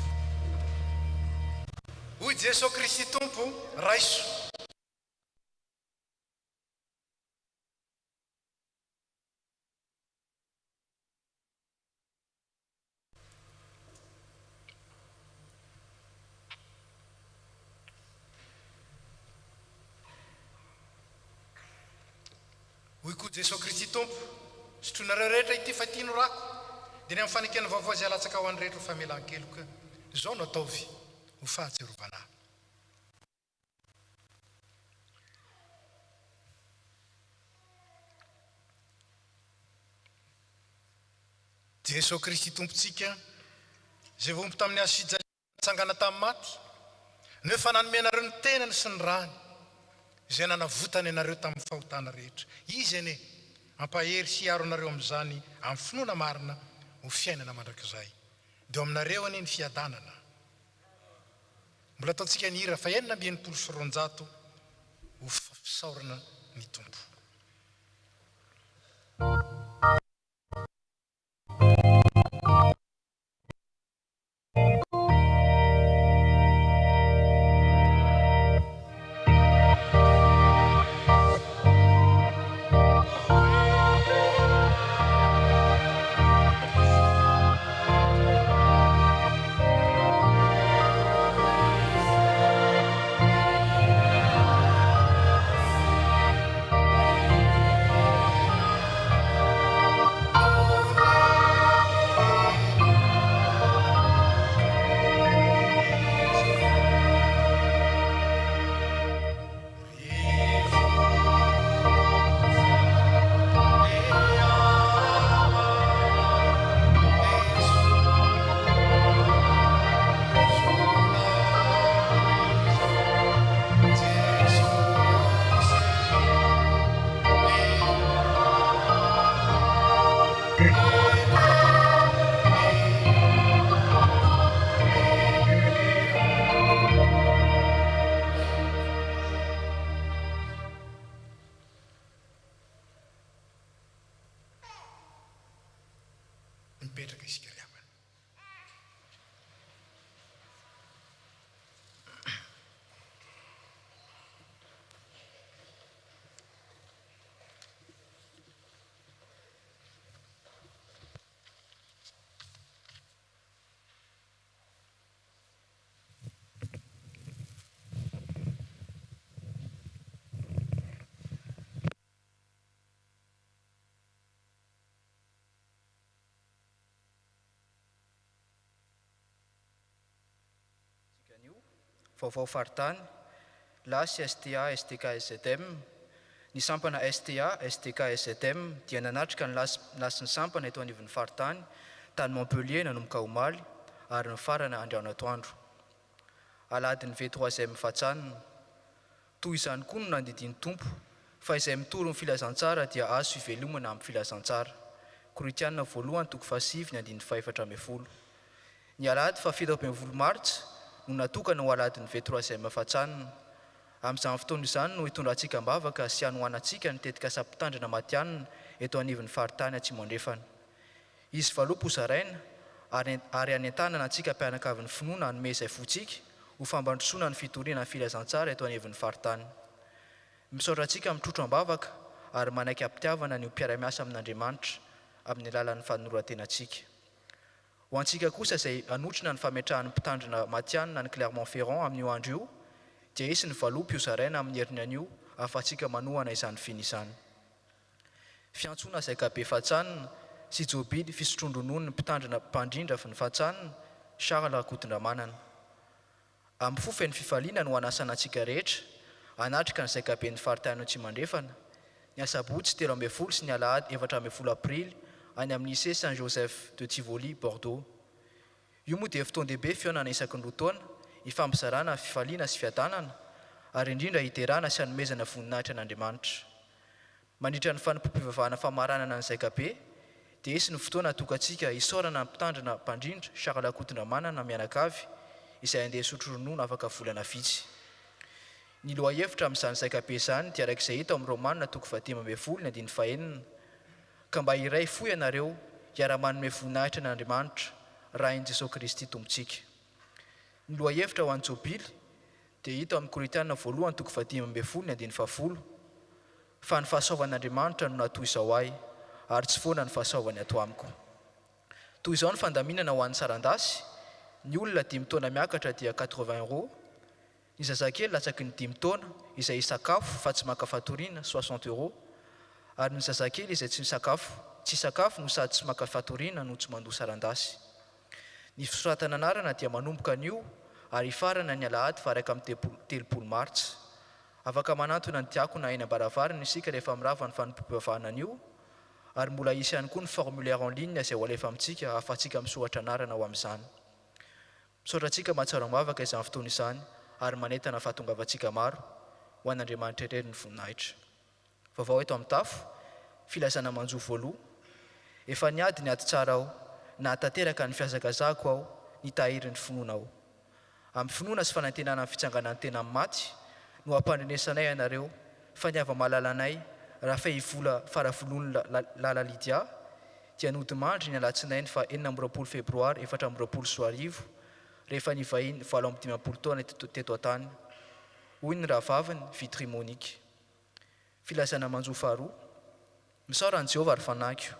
Hoy Jesosy Kristy tompo raiso. Hoy koa Jesosy Kristy tompo, sotronareo rehetra ity fa ity no rako, dia ny amin'ny fanekena vaovao izay alatsaka ho an'ny rehetra ho famelan-keloka. Izao no ataovy ho fahatsiarovana. Jesosy Kristy tompontsika, izay vombo tamin'ny azo fijaliana tsangana tamin'ny maty, nefa nanomenareo ny tenany sy ny rany, izay nanavotany ianareo tamin'ny fahotana rehetra. Izy ene ampahery sy hiaro anareo amin'izany amin'ny finoana marina ho fiainana mandrakizay. Dia aminareo anie ny fiadanana. Mbola ataontsika ny hira fa 990 ho fisaorana ny tompo. Vaovao faritany, lasy STA, STK, SZM. Ny sampana STA, STK, SZM dia nanatrika ny lasy ny sampana eto anivon'ny faritany, tany Montpellier nanomboka omaly, ary ny farana andriano atoandro. Aladiny V3e fatsanina, toy izany koa no nandidiny tompo, fa izay mitoro ny filazantsara dia azo ivelomana amin'ny filazantsara. Koritianina voalohany toko fahasivy ny andiny 410. Ny alady fa 7 martsa no natokana ho aladiny V3e fatsanina. Amin'izany fotoana izany no hitondrantsika mbavaka sy hanohanantsika ny tetika sapitandrina matianina eto anivon'ny faritany Atsimandrefana. Izy valopo zaraina ary anentanana antsika mpianakavin'ny finoana hanome izay fotsika ho fambandrosoana ny fitoriana ny filazantsara eto anivon'ny faritany. Misaotra antsika mitrotro ambavaka ary manaiky ampitiavana ny mpiara-miasa amin'Andriamanitra amin'ny alalan'ny fanoroantenantsika. Ho antsika kosa izay anotrina ny fametrahan'ny mpitandrina matianina ny Clermont-Ferrand amin'io andro io, dia isy ny valopo io zaraina amin'ny herinany anio afa-tsika manohana izany finy izany. Fiantsona Zakabe fatsanina sy Jobily fisotrondronoiny ny mpitandrina mpandrindra ny fatsanina Charles Rakotondramanana. Amin'ny fofen'ny fifaliana no anasana antsika rehetra, anatrika ny Zakabe ny faritany Atsimandrefana, ny asabotsy 13 sy ny alahady 14 aprily any amin'ny lycée Saint-Joseph de Tivoli, Bordeaux. Io moa dia fotoan-dehibe fihaonana isaky ny roa taona, ifambizarana fifaliana sy fiadanana, ary indrindra hiterana sy hanomezana voninahitra an'Andriamanitra. Mandritra ny fanampom-pivavahana famaranana ny Zakabe, dia isy ny fotoana atokantsika hisaorana ny mpitandrina mpandrindra Charles Rakotondramanana mianakavy, izay andeha sotro ronono afaka volana vitsy. Ny lohahevitra amin'izany Zakabe izany dia araik'izay hita amin'ny Romanina toko 10 ny andiny 9, ka mba iray foy ianareo hiara-manome voninahitra an'Andriamanitra raha in Jesosy Kristy tompontsika. Ny lohahevitra ho an'ny Jobily dia hita amin'ny Korintana voalohany 10:10 fa ny fahasoavan'Andriamanitra no natoy izao ahy ary tsy foana ny fahasoavany ato amiko. Toy izao ny fandaminana ho an'ny sarandasy, ny olona 5 taona miakatra dia 80 €, ny zazakely latsaky ny 5 taona izay sakafo fa tsy maka fatoriana 60 €, ary ny zazakely izay tsy sakafo no sady tsy maka fatoriana no tsy mandoa sarandasy. Ny fisoratana anarana dia manomboka an'io ary farana ny alahady fa 30 Martsa. Afaka manantona ny diakona eny ambaravarana isika rehefa mirava ny fanompoam-pivavahana an'io, ary mbola isy ihany koa ny formulaire en ligne izay ho alefa amintsika ahafahantsika misoratra anarana ho amin'izany. Misaotra antsika mahatsara mavaka izany fotoana izany ary manentana fahatongavantsika maro ho an'Andriamanitra irery ny voninahitra. Vaovao eto amin'ny tafo, filazana manjo voaloha. Efa niady tsara aho, nahatanteraka ny fiazakazahako aho, nitahiry ny finoana aho. Amin'ny finoana sy fanantenana amin'ny fitsanganan'ny tena amin'ny maty, no ampandrenesanay ianareo fa ny ava-malala anay raha fehivola faravoloany lala Lydia dia nodimandry ny alatsinainy fa 24 febroary 2024 rehefa nivahiny 75 taona teto an-tany, hoy ny rahavaviny Vitry Monique. Filazana manjo faharoa. Misaora ny Jehovah ary fanankio,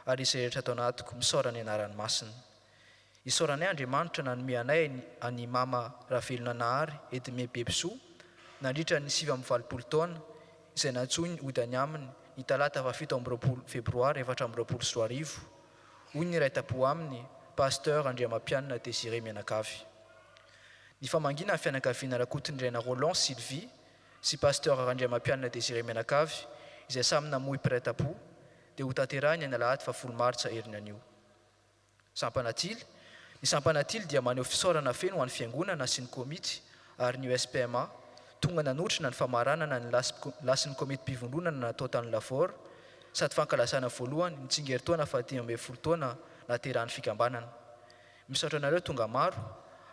ary izay rehetra atao anatiko misaora ny anarany masina. Isaoranay Andriamanitra nanome anay any mama Ravelona Nahary Edme Bebesoa nandritra ny 7 taona izay natsoiny ody any aminy ny talata 17 febroary 2024, hoy ny raitapo aminy pasteur Andriamampianina Désiré Mianakavy. Ny famangina ny fianakaviana Rakotondrena Roland Sylvie sy pasteur Andriamampianina Désiré Mianakavy izay samy namoy mpiraitapo dia ho tanterahiny ny alahady 10 Martsa heriny anio. Sampanatily. Ny Sampanatily dia maneho fisaorana feno ho an'ny fiangonana sy ny komity ary ny USPMA tonga nanotrina ny famaranana ny lasin'ny komity mpivondronana natao tany Lafort sady fankalazana voalohany ny tsingeritaona 15 taona naterahan'ny fikambanana. Misaotra anareo tonga maro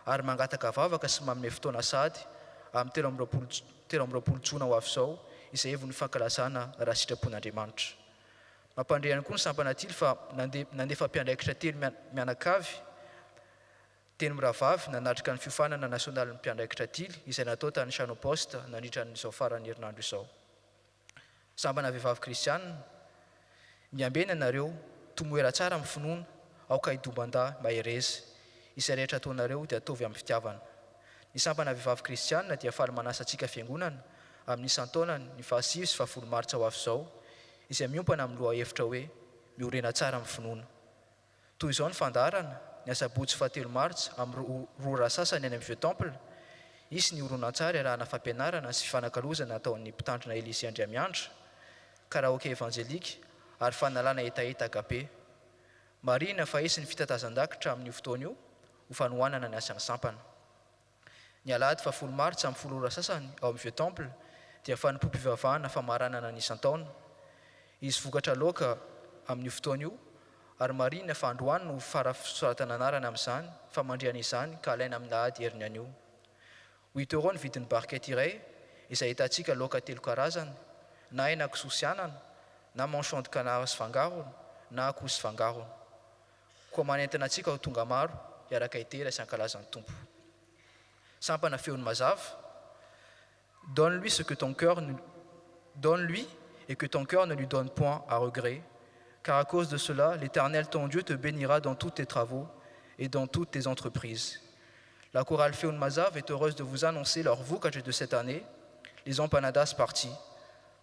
ary mangataka vavaka sy manome fotoana sady amin'ny 13 Jona ho avy izao izay evony fankalazana raha sitrapon'Andriamanitra. Mampandrehany koa ny Sampanatily fa nandefa mpiandraikitra telo mianakavy teny miravavy nanatrika ny fiofanana nasionaly ny mpiandraikitra tily izay natao tany Chanoposta nandritra n'izao farany herinandro izao. Sambana vehivavy kristianina, miambena anareo tomoera tsara amin'ny finoana aoka idombanda maherezy izay rehetra ataonareo dia atovy amin'ny fitiavana. Ny sambana vehivavy kristianina dia faly manasa antsika fiangonana amin'ny isan-taonany ny 5 sy 10 Martsa ho avy izao izay miompana amin'ny lohahevitra hoe miorena tsara amin'ny finoana. Toy izao ny fandaharana ny asabotsy 7 Martsa amin'ny rora sasany any amin'ny Vieux Temple, isy ny horonan-tsary arahana fampianarana sy fanakalozana ataon'ny mpitandrina Elisy Andriamiandra, karaoke evanjelika ary fanalana etaeta agape. Marina fa isy ny fitatazan-dakitra amin'ny fotoana io ho fanohanana ny asany sampana. Ny alahady 10 Martsa amin'ny 10 ora sasany ao amin'ny Vieux Temple dia fanompoam-pivavahana famaranana ny isan-taona. Izy vokatra loaka amin'ny fotoana io ary marina fa androany no farafisoratana anarana amin'izany fa mandriana izany ka alaina amin'ny lahady heriny anio. 8 € ny vidin'ny barquette iray izay hitantsika loaka 3 karazany, na hena kisoa sy anana, na manchon de canard sy fangarony, na akoho sy fangarony. Koa manentana antsika ho tonga maro hiaraka hitera sy ankalazan'ny tompo. Sampana feon'ny mazava. Donne-lui ce que ton cœur donne-lui et que ton cœur ne lui donne point à regret, car à cause de cela, l'Éternel ton Dieu te bénira dans tous tes travaux et dans toutes tes entreprises. La chorale Feon Mazav est heureuse de vous annoncer leur voucage de cette année, les empanadas parties.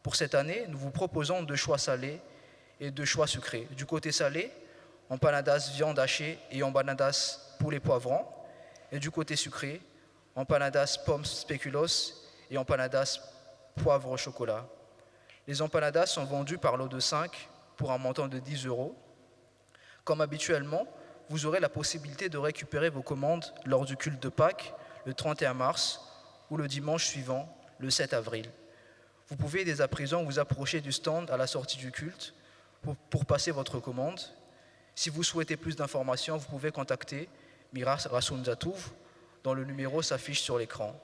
Pour cette année, nous vous proposons 2 choix salés et 2 choix sucrés. Du côté salé, empanadas viande hachée et empanadas poulet poivron. Et du côté sucré, empanadas pommes spéculoos et empanadas poivre au chocolat. Les empanadas sont vendues par lot de 5 pour un montant de 10 €. Comme habituellement, vous aurez la possibilité de récupérer vos commandes lors du culte de Pâques, le 31 mars, ou le dimanche suivant, le 7 avril. Vous pouvez dès à présent vous approcher du stand à la sortie du culte pour passer votre commande. Si vous souhaitez plus d'informations, vous pouvez contacter Mira Rassoun Zatouf, dont le numéro s'affiche sur l'écran.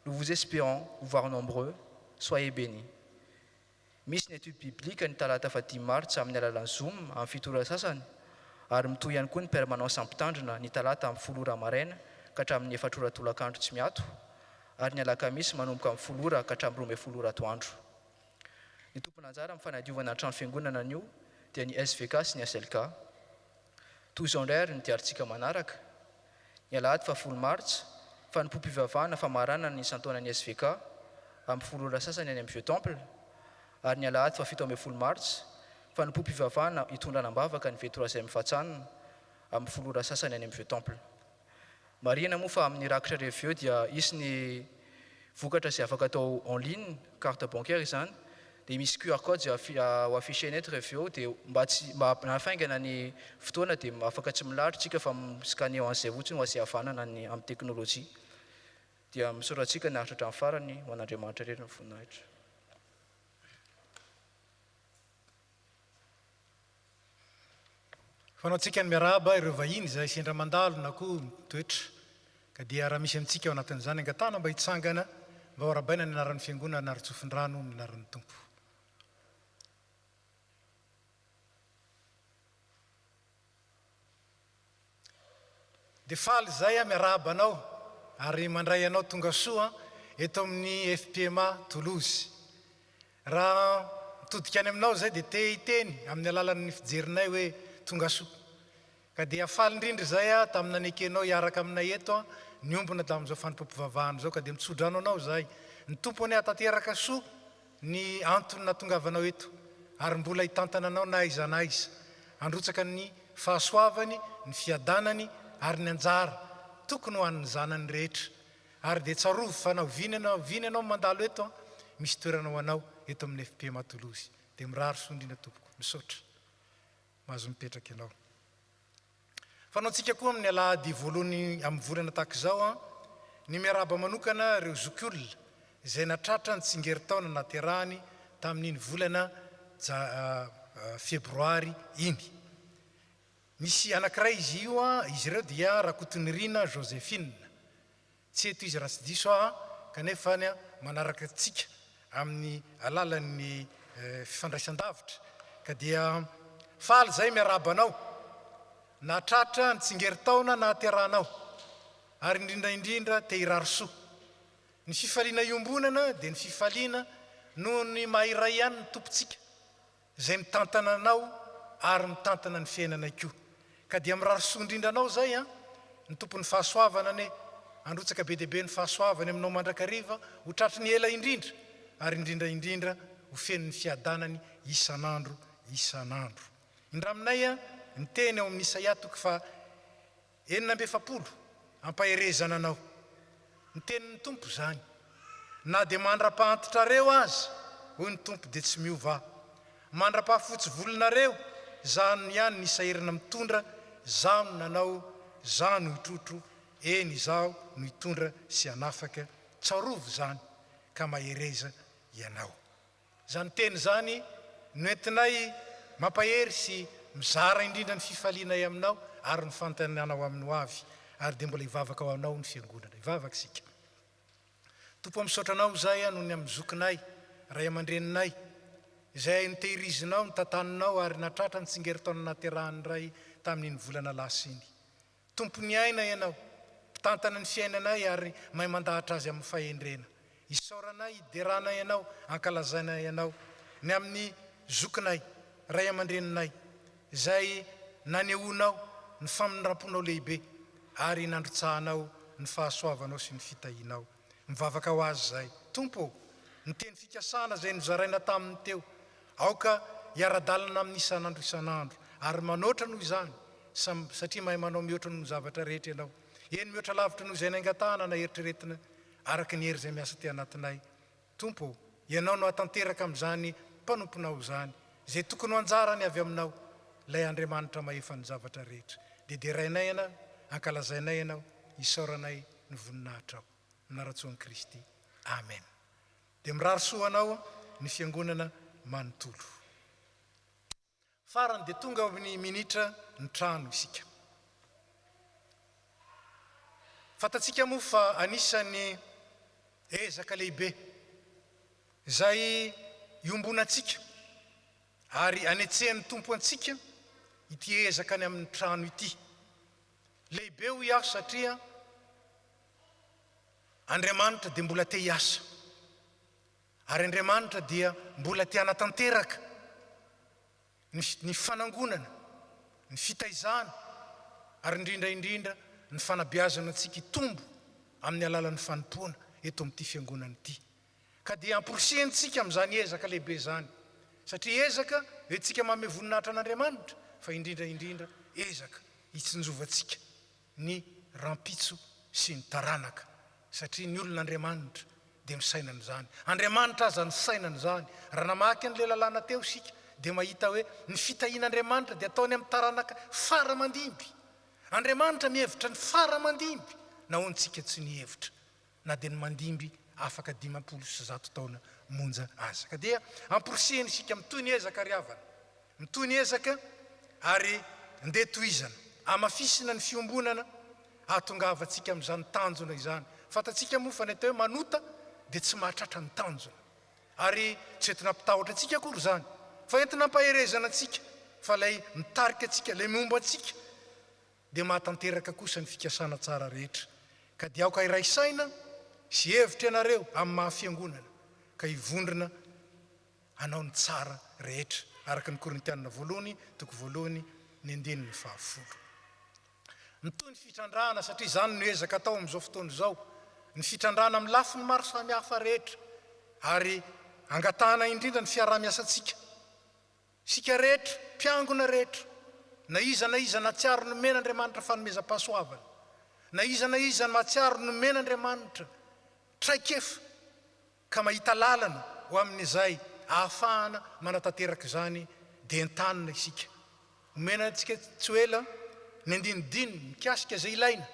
Nous vous espérons vous voir nombreux. Soyez bénis. Misy ny étude biblique ny talata 10 Martsa amin'ny alalan'ny Zoom amin'ny 7 ora sasany ary mitoy ihany koa ny permanence ampitandrina ny talata amin'ny 10 ora maraina ka hatramin'ny 4 ora tolakandro tsy miato, ary ny alakamisy manomboka amin'ny 10 ora ka hatramin'ny 12 ora atoandro. Ny tompon'anjara amin'ny fanadiovana trano fiangonana anio dia ny SVK sy ny SLK. Toy izao indray ary ny diarintsika manaraka: ny alahady 10 martsa fanompoam-pivavahana famarana ny isan-taonan'ny SVK amin'ny 10 ora sasany any amin'ny Vieux Temple, ary ny alahady 17 martsa fanompoam-pivavahana hitondranam-bavaka ny V3e Fatsanina amin'ny 10 ora sasany any amin'ny Vieux Temple. Marihana moa fa amin'ny rakitra Revieux dia isy ny vokatra izay afaka atao en ligne, carte bancaire izany, dia misy QR code izay ho affiché eto Revieux, dia mba nafaingana ny fotoana dia afaka tsy milaritra tsika fa scanner an'izay fotsiny ho azy havanana amin'ny teknôlôjia. Dia misoratsika ny aritratra amin'ny farany ho an'Andriamanitra irery ny voninahitra. Fanaontsika ny miarahaba ireo vahiny izay sendra mandalo na koa mitoetra, ka dia raha misy amintsika ao anatin'izany angatana mba hitsangana mba ho arabaina ny anaran'ny fiangonana ary tsofindrano ny anaran'ny tompo. Dia faly zay miarahaba anao ary mandray anao tonga soa eto amin'ny FPMA Toulouse. Raha mitodika any aminao zay dia te hiteny amin'ny alalan'ny fijerinay hoe tonga soa. Ka dia faly indrindra zay tamina nekenao hiaraka aminay eto niombona tamin'izao fanompoam-pivavahana zao, ka dia mitsodrano anao zay. Ny tompony atateraka soa ny antony nahatongavanao eto, ary mbola hitantana anao na aiza na aiza, androtsaka ny fahasoavany, ny fiadanany ary ny anjara tokony ho an'ny zanany rehetra. Ary dia tsarovo fa viny anao mandalo eto, misy toerana ho anao eto amin'ny FPMA Toulouse. Dia mirary soa indrindra tompoko, misaotra mahazo mipetraka ianao. Fanaontsika koa amin'ny alahady voalohany amin'ny volana tahaka izao ny miarahaba manokana ireo zokiolona izay natratra ny tsingeritaona naterahany tamin'iny volana febroary iny. Misy anankiray izy io, izy ireo dia Rakotonirina Joséphine. Tsy eto izy raha tsy diso kanefa manaraka antsika amin'ny alalan'ny fifandraisan-davitra. Ka dia faly zay miarahaba anao, natratra ny tsingeritaona naterahanao, ary indrindra te hirary soa. Ny fifaliana iombonana dia ny fifaliana noho ny mahiray ihany ny tompontsika izay mitantana anao ary mitantana ny fiainana koa. Ka dia mirary soa indrindra anao zay ny tompon'ny fahasoavana androtsaka be deaibe ny fahasoavany aminao mandrakariva ho tratry ny ela indrindra, ary indrindra ho feno ny fiadanany isan'andro. Indra aminay ny teny ao amin'ny Isaia 9:7 ampaherezana anao. Ny tenin'ny tompo zany: na dia mandra-pahantotrareo aza, hoy ny tompo, dia tsy miova. Mandra-pahafotsy volonareo, zany ihany ny sahirana mitondra, zaho no nanao, zaho no hitrotro, eny izaho no hitondra sy hanafaka. Tsarovo zany ka mahereza ianao. Zany teny zany noentinay mampahery sy mizara indrindra ny fifalianay aminao ary ny fantananao amin'ny ho avy, ary dia mbola hivavaka ao anao ny fiangonana. Hivavaka sika. Tompo misaotra anao zay noho ny amin'ny zokinay, ray aman-dreninay, izay nitehirizinao, nitantaninao ary natratra ny tsingeritaona naterahan'ny ray tamin'iny volana lasa iny. Tompo ny aina ianao, mpitantana ny fiainanay ary mahay mandahatra azy amin'ny fahendrena. Isaoranay, hiderana ianao, ankalazaina ianao ny amin'ny zokinay, ray aman-dreninay, izay nanehoanao ny faminramponao lehibe ary nandrotsahanao ny fahasoavanao sy ny fitahinao. Mivavaka ho azy zay. Tompo, ny teny fikasana izay nozaraina taminy teo, aoka hiara-dalana amin'ny isan'andro, ary manoatra noho izany, satria mahay manao mihoatra noho zavatra rehetra ianao. Eny mihoatra lavitra noho izay naingatana na eritreretina araka ny hery izay miasa ty anatinay. Tompo, ianao no atanteraka amin'izany mpanomponao zany, izay tokony ho anjarany avy aminao, lay Andriamanitra mahefa ny zavatra rehetra. Dia derainay ianao, ankalazainay ianao, isaoranay ny voninahitra ao. Naratsoan'i Kristy. Amen. Dia mirary soa anao ny fiangonana manontolo. Farany dia tonga amin'ny minitra ny trano isika. Fatatsika moa fa anisan'ny ezaka lehibe izay iombonantsika ary anetsehan'ny tompo antsika ity ezaka any amin'ny trano ity. Lehibe ho iasa satria Andriamanitra dia mbola te hiasa. Ary Andriamanitra dia mbola te hanatanteraka ny fanangonana, ny fitaizana, ary indrindra ny fanabeazana antsika hitombo amin'ny alalan'ny fanompoana eto amin'ity fiangonana ity. Ka dia amporosiantsika amin'izany ezaka lehibe zany. Satria ezaka hoentsika manome voninahitra an'Andriamanitra, fa indrindra ezaka hitsinjovantsika ny rampitso sy ny taranaka. Satria ny olon'Andriamanitra dia misainana zany. Andriamanitra aza ny sainana zany. Raha namaky an'ilay lalàna teo sika dia mahita hoe ny fitahian'Andriamanitra dia ataony amin'ny taranaka fara mandimby. Andriamanitra mihevitra ny fara mandimby, na hoantsika tsy nihevitra, na dia ny mandimby afaka 500 taona monja aza. Ka dia amporosihany sika mitoy ny ezaka ry havana, mitoy ny ezaka ary ndeha tohizana, amafisina ny fiombonana, ahatongavatsika amin'izany tanjona izany. Fatatsika moa fa ny atao hoe manota dia tsy mahatratra ny tanjona, ary tsy entina mpitahotra antsika akory zany, fa entina mpaherezana antsika, fa lay mitarika antsika, lay miomba antsika, dia mahatanteraka kosa ny fikasana tsara rehetra. Ka dia aoka iray saina sy hevitra ianareo amin'ny mahafiangonana, ka hivondrona hanao ny tsara rehetra, araka ny Korintianina 2:1 ny 9:10. Mitoy ny fitrandrana, satria zany no ezaka atao amin'izao fotoana izao, ny fitrandrana amin'ny lafiny maro samihafa rehetra, ary angatahana indrindra ny fiaraha-miasantsika. Sika rehetra, mpiangona rehetra, na iza natsiaro nomen'Andriamanitra fanomezam-pahasoavana, na iza mahatsiaro nomen'Andriamanitra traikefa, ka mahita lalana ho amin'izay ahafahana manatanteraka zany dia entanina isika. Omena antsika tsy ho ela ny andinidininy mikasika izay ilaina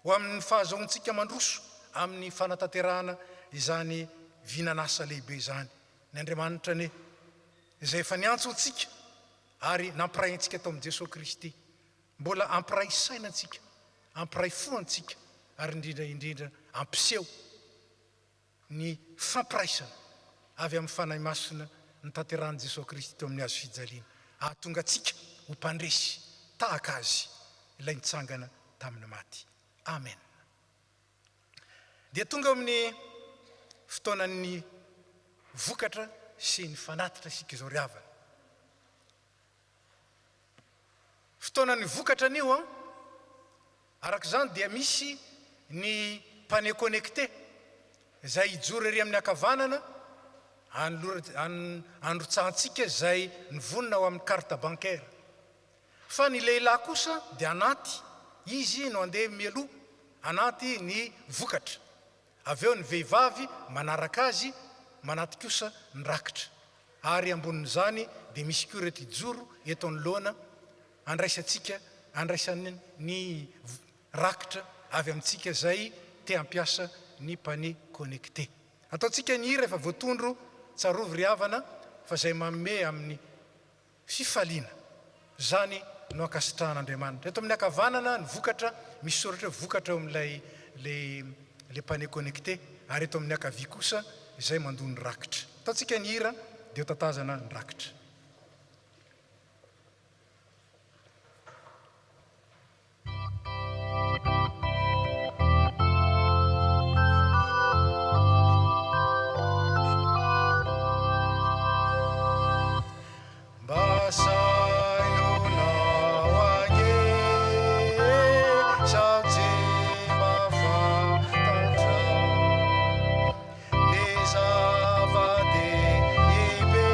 ho amin'ny fahazoantsika mandroso amin'ny fanatanterahana izany vinanasa lehibe zany. Ny Andriamanitra ne izay efa niantso antsika ary nampiray antsika tao amin'i Jesosy Kristy, mbola ampiray sainantsika, ampiray foantsika, ary indrindra ampiseho ny fampiraisana avy amin'ny fanahy masina ny tanterahany Jesosy Kristy teo amin'ny hazo fijaliana, ahatonga atsika ho mpandresy tahaka azy ilay nitsangana tamin'ny maty. Amen. Dia tonga amin'ny fotoanan'ny vokatra sy ny fanatitra sika izao ry havana. Fotoanan'ny vokatra anio araka izany dia misy ny panier connecté izay hijoro ery amin'ny ankavanana, androtsahantsika izay nivonina ao amin'ny carte bancaire. Fa ny lehilahy kosa dia anaty, izy no andeha mialoha, anaty ny vokatra. Avy eo ny vehivavy manaraka azy, manaty kosa ny rakitra. Ary ambonin'izany dia misy koa ireto hijoro eto anoloana, andraisan'ny rakitra avy amintsika izay te hampiasa ny panier connecté. Ataontsika ny hira efa voatondro tsarovy ry havana, fa izay manome amin'ny fifaliana. Zany no ankasitrahan'Andriamanitra. Eto amin'ny ankavanana ny vokatra, misy soratra vokatra eo amin'ilay panier connecté, ary eto amin'ny ankavia kosa izay mandony rakitra. Ataontsika ny hira dia tatazana ny rakitra. Zava de ibe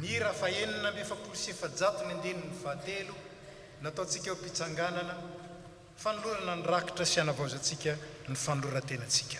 ny hira fa 977 nataontsika eo mpitsanganana fanolorana ny rakitra sy anavaozantsika ny fanolorantenantsika.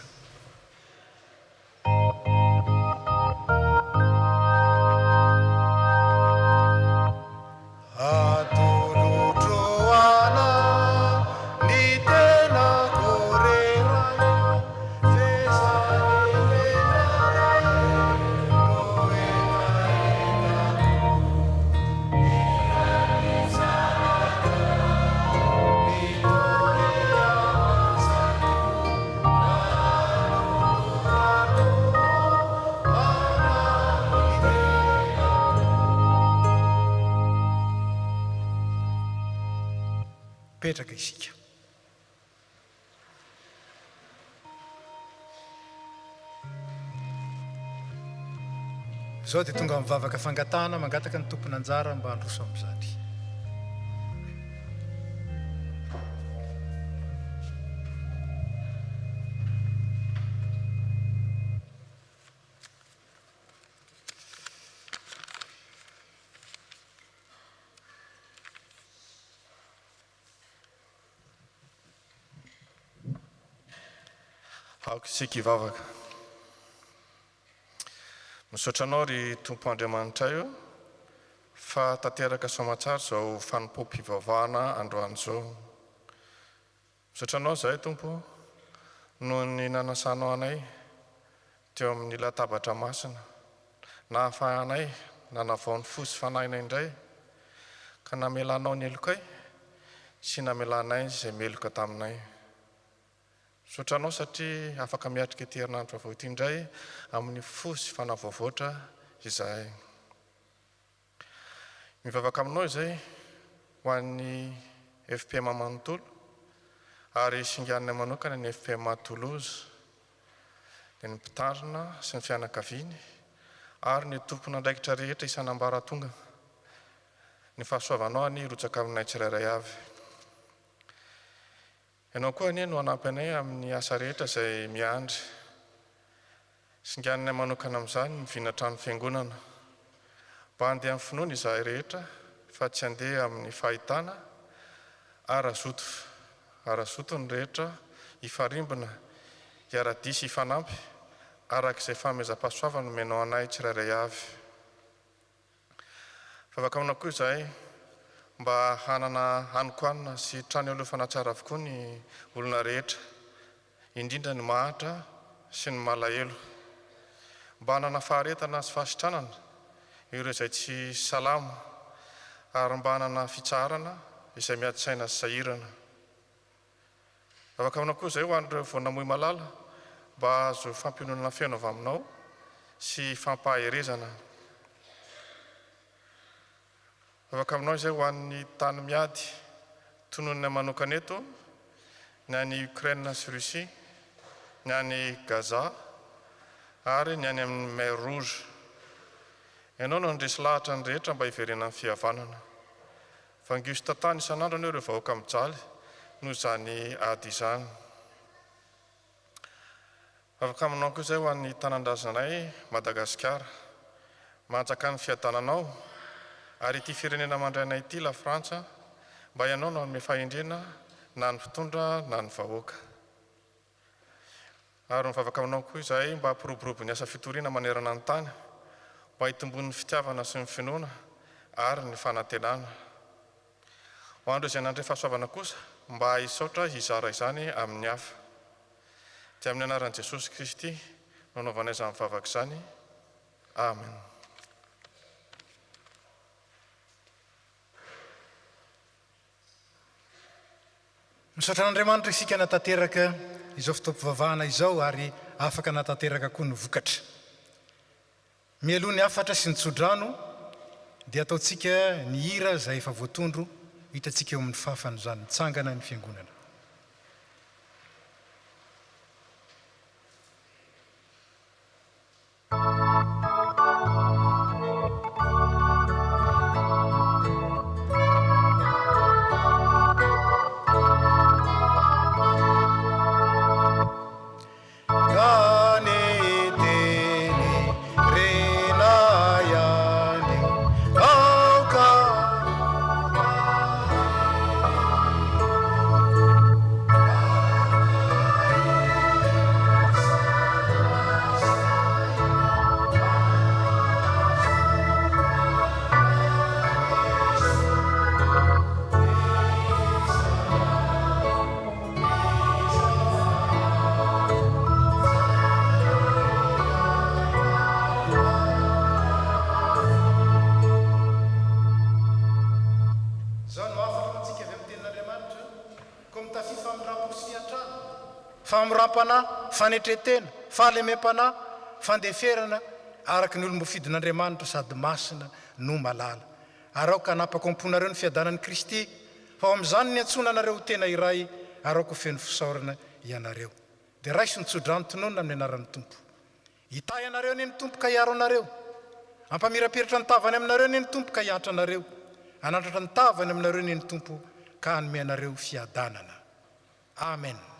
Petraka isika. Zao dia tonga mivavaka fangatana mangataka ny tompony anjara mba handroso amin'izany. Sika ivavaka. Misaotra anao ry Tompo Andriamanitra io fa tanteraka soamatsara zao fanompo-pivavahana androany zao. Misaotra anao zay Tompo noho ny nanasanao anay teo amin'ny latabatra masina, nahafahanay nanavao ny fosy fanahinay indray ka namelanao ny elokay sy namelanay izay meloka taminay. Misaotra anao satria afaka miatrika ety herinandro vaovao ity indray amin'ny fosy fanavaovoatra izahay. Mivavaka aminao izay ho an'ny FPM Manontolo ary singanay manokana ny FPM Toulouse, dia ny mpitarina sy ny fianakaviany ary ny tompona andraikitra rehetra isan'ambaratonga. Ny fahasoavanao ny rotsaka aminay tsirairay avy. Ianao koa anie no hanampy anay amin'ny asa rehetra izay miandry. Singanay manokana amin'izany mivinatra ny fiangonana mba handeha amin'ny finoana izahay rehetra fa tsy handeha amin'ny fahitana arazoto ny rehetra hifarimbona hiara-disy hifanampy arak'izay fanomezam-pahasoavana nomenao anay tsirairay avy. Favaka aminao koa izahay mba hanana hanokoanina sy trano aleofana tsara avokoa ny olona rehetra, indrindra ny mahatra sy ny malahelo, mba hanana faharetana sy fahasitranana ireo izay tsy salama ary mba hanana fitsarana izay miady-saina sy sahirana. Afaka aminao koa izay ho an'ireo vao namoy malala mba azo fampionana feno avy aminao sy fampaherezana. Afaka aminao izay ho an'ny tany miady tonon'ny manokana eto, ny any Ukraine sy Russie, ny any Gaza ary ny any amin'ny Mer Rouge. Ianao no ndresy lahatra ny rehetra mba hiverena amin'ny fihavanana. Vangioso tantany isan'andro anao ireo vahoaka mijaly noho izany ady izany. Afaka aminao koa izay ho an'ny tanandrazanay Madagasikara, manjaka ny fiadananao ary ity firenena mandrainay ity la Frantsa mba ianao no hanome fahendrena na ny mpitondra na ny vahoaka. Ary mivavaka aminao koa izay mba hampiroborobo ny asa fitoriana manerana ny tany mba hitombon'ny fitiavana sy ny finoana ary ny fanantenana. Ho andro izay nandray fahasoavana kosa mba hisaotra hizara izany amin'ny hafa. Dia amin'ny anaran'i Jesosy Kristy no anaovanay izany mivavaka izany. Amen. Misaotra an'Andriamanitra isika natateraka izao fotoam-pivavahana izao ary afaka natateraka koa ny vokatra. Mialoha ny afatra sy ny tsodrano dia ataontsika ny hira izay efa voatondro hitantsika eo amin'ny fafana izany mitsangana ny fiangonana. Rena yani famoram-pana fanetretena fahalemem-pana fandeferana araka ny olombofidin'Andriamanitra sady masina no malala ary aoka hanapaka amponareo ny fiadanan'i Kristy fa ao amin'izany ny antsona anareo tena iray ary aoka feno fisaorana ianareo dia raiso ny tsodranotonona amin'ny anaran'ny Tompo hitay anareo ny Tompo ka hiaro anareo ampamirapiratra ny tavany aminareo ny Tompo ka hiatra anareo anandratra ny tavany aminareo ny Tompo ka hanome anareo fiadanana. Amen.